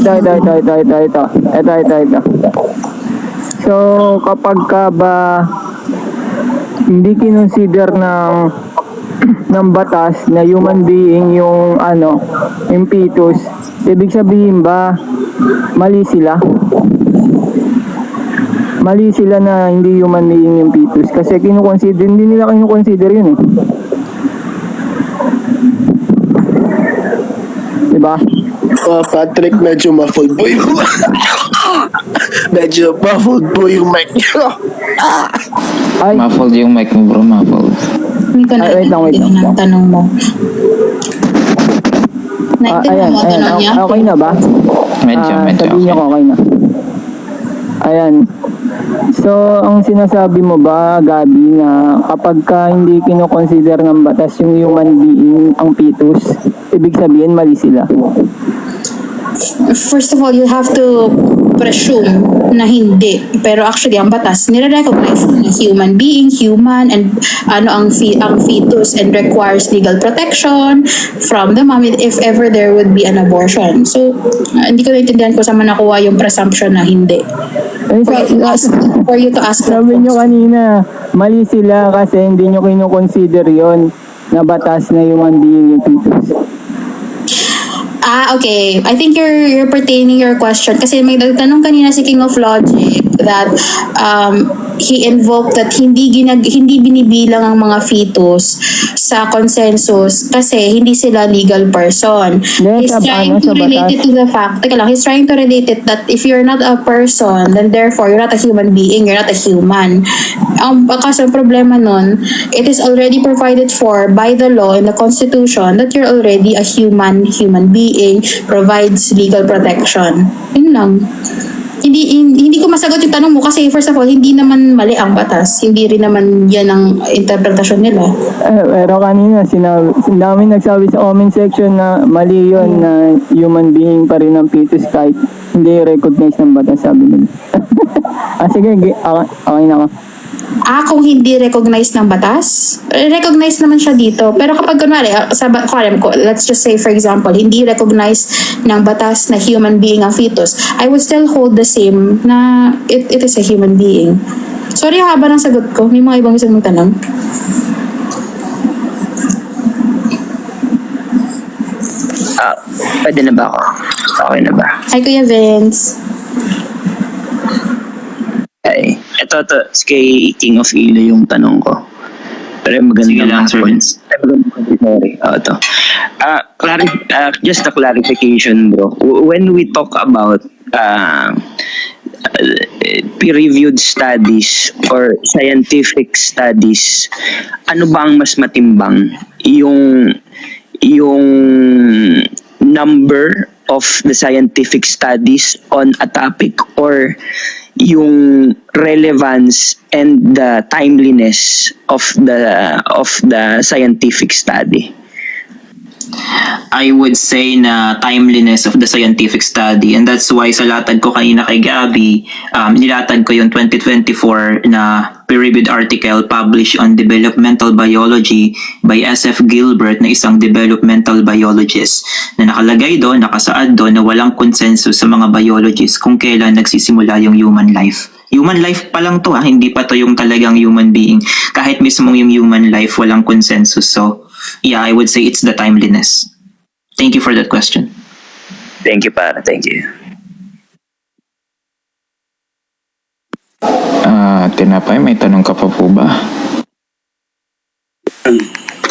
So, kapag ka ba hindi kinonsider ng batas na human being yung yung fetus, ibig sabihin ba mali sila? Mali sila na hindi human being yung fetus kasi hindi nila kinukonsider yun eh. Diba?
Patrick, medyo muffled po yung medyo muffled po yung mic niyo.
Ay,
Muffled yung mic mo, bro. Muffled.
Hindi ko
wait lang.
ang tanong mo. Naintindihan
ayan,
mo ang tanong niya?
okay na ba?
Medyo
Sabihin niyo
okay.
okay na. Ayan. So, ang sinasabi mo ba, Gabi, na kapag ka hindi kinoconsider ng batas yung human being ang fetus, ibig sabihin mali sila?
First of all, you have to presume na hindi. Pero actually, ang batas, nire-recognize na human being, human, and ang fetus and requires legal protection from the mom if ever there would be an abortion. So, hindi ko naintindihan kung saan man nakuha yung presumption na hindi. For you to ask
Sabi nyo kanina, mali sila kasi hindi nyo kinukonsider yon na batas na human being yung fetus.
Okay. I think you're pertaining your question kasi may nagtanong kanina si King of Logic that he invoked that hindi binibilang ang mga fetus sa consensus kasi hindi sila legal person.
Yes,
He's trying to
sa
relate it
batas.
to the fact, teka lang, he's trying to relate it that if you're not a person, then therefore you're not a human being, you're not a human. Kasi ang problema nun, it is already provided for by the law in the Constitution that you're already a human being, provides legal protection. Yun lang. Hindi ko masagot yung tanong mo kasi first of all, hindi naman mali ang batas. Hindi rin naman yan ang interpretasyon nila.
Pero kanina, sinabi nagsabi sa comment section na mali yun na human being pa rin ang fetus kahit hindi recognize ng batas, sabi nila. Sige, okay na ako.
Kung hindi recognize ng batas, recognize naman siya dito. Pero kapag kunwari, let's just say for example, hindi recognize ng batas na human being ang fetus, I would still hold the same na it is a human being. Sorry, haba ng sagot ko. May mga ibang gusto mong tanong.
Pwede na ba ako? Okay na ba?
Hi, Kuya Vince.
Ay, ito kay King of Ilo yung tanong ko. Pero maganda.
Sige lang, Sir Vince.
Sorry. Ito. Just a clarification, bro. When we talk about peer-reviewed studies or scientific studies, ano bang mas matimbang? Yung number of the scientific studies on a topic or yung relevance and the timeliness of the scientific study?
I would say na timeliness of the scientific study, and that's why sa latag ko kanina kay Gabby, nilatag ko yung 2024 na peer-reviewed article published on developmental biology by SF Gilbert na isang developmental biologist na nakalagay doon, nakasaad doon na walang consensus sa mga biologists kung kailan nagsisimula yung human life. Human life pa lang to, hindi pa to yung talagang human being. Kahit mismo yung human life, walang consensus. So, yeah, I would say it's the timeliness. Thank you for that question.
Thank you, para. Thank you.
Tinapay, may tanong ka pa po ba?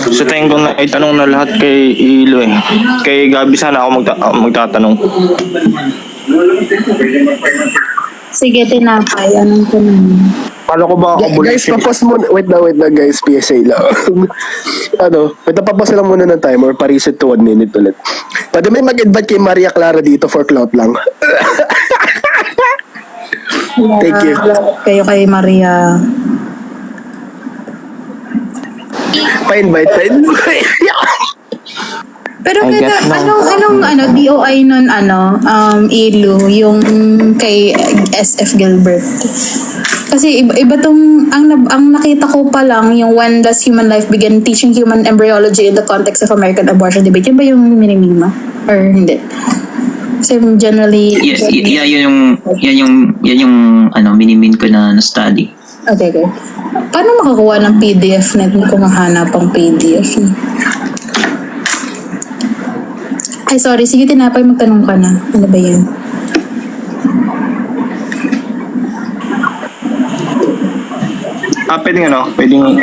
Sa tingin ko na itanong na lahat kay Ilo eh. Kay Gabi sana ako magtatanong.
Sige, tinapay. Anong tanong?
Paano ko ba ako
Guys, papos muna. Wait na guys, PSA lang. Papos lang muna ng timer, pa-reset to 1 minute ulit. Pwede may mag-invite kay Maria Clara dito for clout lang. Thank you.
Kayo kay Maria.
Pa-invite.
Pero
I get
anong DOI nun, Ilu, yung kay SF Gilbert? Kasi iba tong, ang nakita ko pa lang, yung when does human life begin teaching human embryology in the context of American abortion debate, yun ba yung miniming mo? Or hindi? Kasi generally...
Yes, yan yung minimin ko na study.
Okay. Paano makakuha ng PDF net kung mahanap ang PDF niya? Ay, sorry. Sige, tinapay. Magtanong ka na. Ano ba yun?
Pwedeng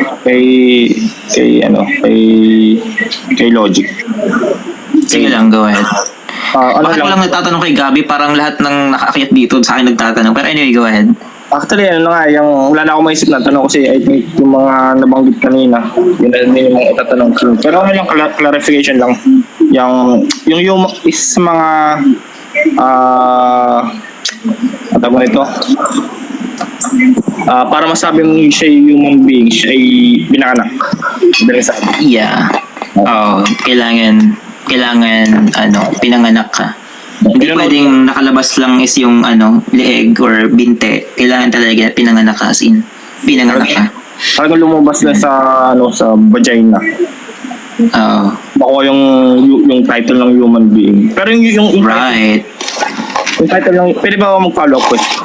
kay Logic.
Sige lang, go ahead.
Lang?
Bakit ko lang nagtatanong kay Gabi? Parang lahat ng nakaakyat dito sa akin nagtatanong. Pero anyway, go ahead.
Actually, wala na akong maisip na tanong kasi I think yung mga nabanggit kanina, yun na din yung mga itatanong. Pero clarification lang. Yung is mga ano mo nito? Para masabi mong siya human being, siya ay binanganak.
Yeah. Kailangan pinanganak ka. Hindi pwedeng nakalabas lang is yung leeg or binte. Kailangan talaga pinanganak ka, as in pinanganak ka.
Parang lumabas lang sa vagina. Bako yung title ng human being. Pero yung
Right.
Yung title lang, pwede ba mag-follow up question?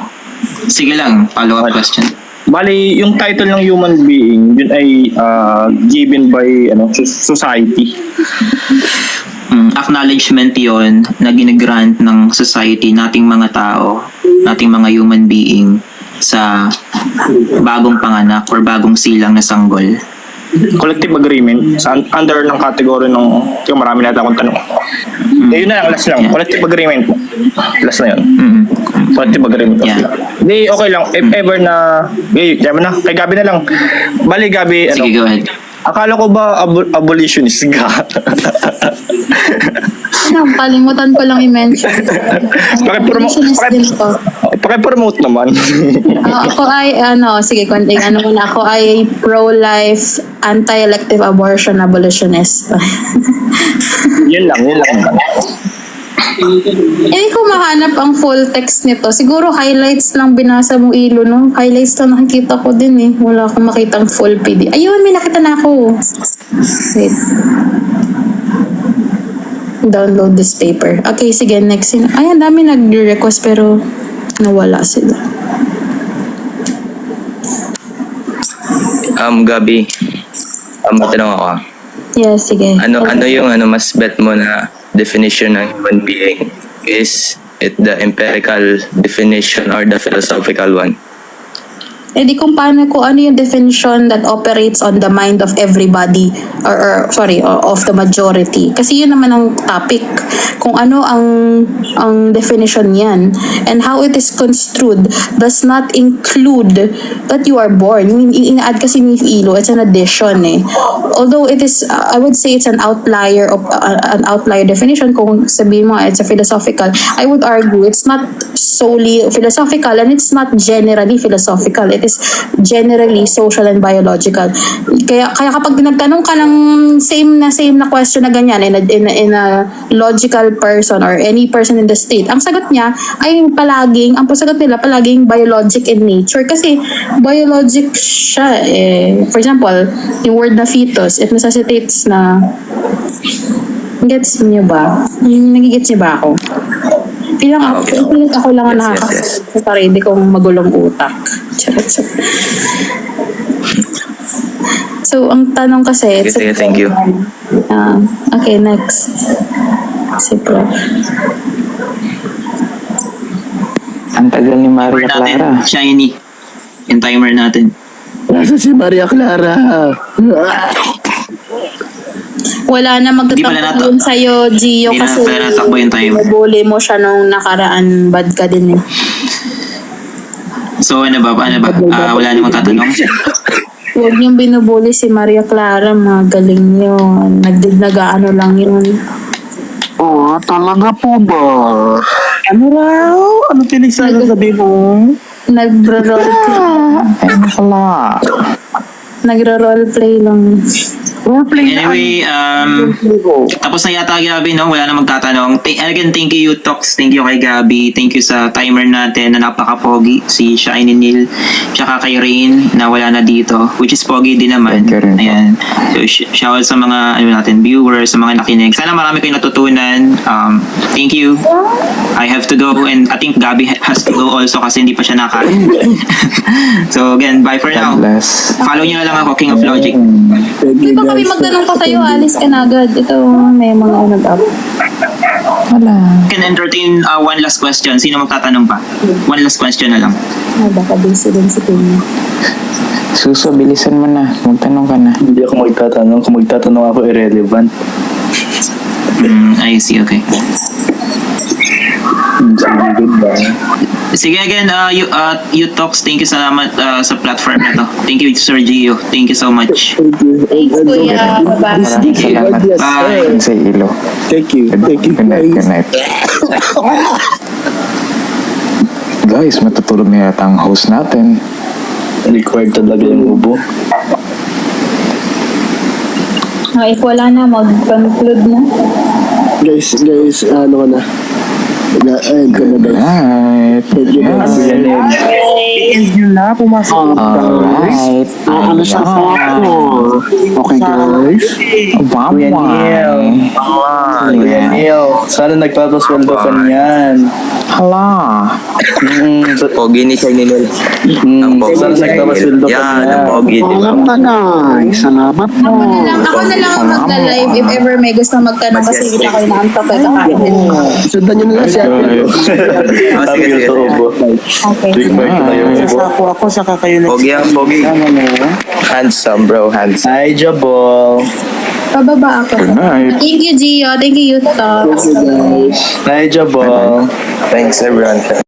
Sige lang, follow-up question.
Bali, yung title ng human being, yun ay given by society.
acknowledgement yon na ginagrant ng society, nating mga tao, nating mga human being sa bagong panganak or bagong silang na sanggol.
Collective agreement sa under ng category ng yung marami natin akong tanong. Yun na lang, last lang. Collective agreement. Last na yun. Collective agreement.
Yeah.
Di, okay lang. If ever na, yaman na, kay Gabi na lang. Bali, Gabi,
Sige, go ahead.
akala ko ba abolitionist ka?
Kalimutan ko lang i-mention. Abolitionist din ko.
Paki-promote naman.
Ako ay, sige, konting muna. Ako ay pro-life, anti-elective abortion abolitionist.
Yun lang.
Hindi ko mahanap ang full text nito. Siguro highlights lang binasa mo, Ilo, no? Highlights lang nakikita ko din eh. Wala akong makitang full PD. Ayun, may nakita na ako. Wait. Download this paper. Okay, sige, next. Ay, ang dami nag-request pero nawala sila.
Gabi, matanong ako.
Yes, sige.
Ano yung mas bet mo na definition ng human being? Is it the empirical definition or the philosophical one?
Di kung ano yung definition that operates on the mind of everybody or of the majority. Kasi yun naman ang topic. Kung ano ang definition niyan. And how it is construed does not include that you are born. Yung ina-add kasi ni Ilo, it's an addition eh. Although it is, I would say it's an outlier of an outlier definition. Kung sabihin mo it's a philosophical, I would argue it's not solely philosophical and it's not generally philosophical. It is generally social and biological. Kaya kapag nagtanong ka ng same na question na ganyan in a logical person or any person in the state, ang sagot niya ay ang sagot nila palaging biologic in nature kasi biologic siya eh. For example, yung word na fetus, it necessitates na gets niyo ba? Nagigets niyo ba ako? Pilang ako lang ang nakakasagot para hindi kong magulong utak. Charot. So, ang tanong kasi...
Sige, thank you.
Okay, next. Si Prof.
Ang tagal ni Maria
Natin,
Clara.
shiny. Yung timer natin.
Nasa si Maria Clara?
Wala na magtatakbo yun sa'yo, Gio,
Hindi na
kasi
pala natakbo yung timer.
nabuli mo siya nung nakaraan, bad ka din eh.
So, ano ba? Wala namang tatanong?
Huwag niyong binubuli si Maria Clara, magaling yun. Nagdignaga lang yun.
Talaga po ba? Ano raw? Ano pinagsasabi mo?
Nagro-roleplay lang.
Anyway, tapos na yata Gabi, no? Wala na magtatanong. Again, thank you Talks, thank you kay Gabi, thank you sa timer natin na napaka-pogi, si Shiny Neil, tsaka kay Rain na wala na dito, which is pogi din naman. Ayan. So, shout out sa mga natin, viewers, sa mga nakinig. Sana marami kayong natutunan. Thank you. I have to go and I think Gabi has to go also kasi hindi pa siya nakain. So again, bye for now. Follow nyo na lang ako, King of Logic.
Di ba kami magtanong pa sa'yo, alis ka na agad. Ito, may mga nag-up.
Can entertain one last question. Sino magtatanong pa? One last question na lang.
Baka busy din si King.
Suso, bilisan mo na. Magtanong ka na.
Hindi ako magtatanong. Kung magtatanong ako, irrelevant.
I see, okay.
Goodbye.
Sige again, you Talks, thank you salamat sa platform na to. Thank you Sir Gio. Thank you so much.
Thanks, Kuya. Bye.
Maraming salamat.
Bye.
Sa Ilo.
Thank you.
Good night. Guys, matutulog na yata ang host natin.
Required talaga yung ubo.
If wala na, mag-conclude na.
Guys, ano ka na? Ayun ka na guys.
Night.
Thank you guys.
Night.
I-end nyo na. Pumasok na guys. Ano sa ako? Okay guys.
Kuya Neil.
Kuya Neil. Sana nagpapasweldo ka niyan.
Hala.
Pogi ni Sir Ninel. Ang pogi.
Sana nagpapasweldo ka
Yan,
niyan.
ang pogi, di ba?
na guys. Salamat po.
Ako na lang ang magla-live if ever may gusto magtanong kasi hindi ako inaantok kay kakain din.
Sundan nyo na lang siya.
Oh, sige, sige.
Okay.
Sasako ako sa kakayo
Pogi ang pogi. Handsome, bro. Handsome.
Hi, Jabol.
Pababa ako. Thank you, Gio. Thank you, Youth Talks.
Hi, Jabol.
Thanks, everyone.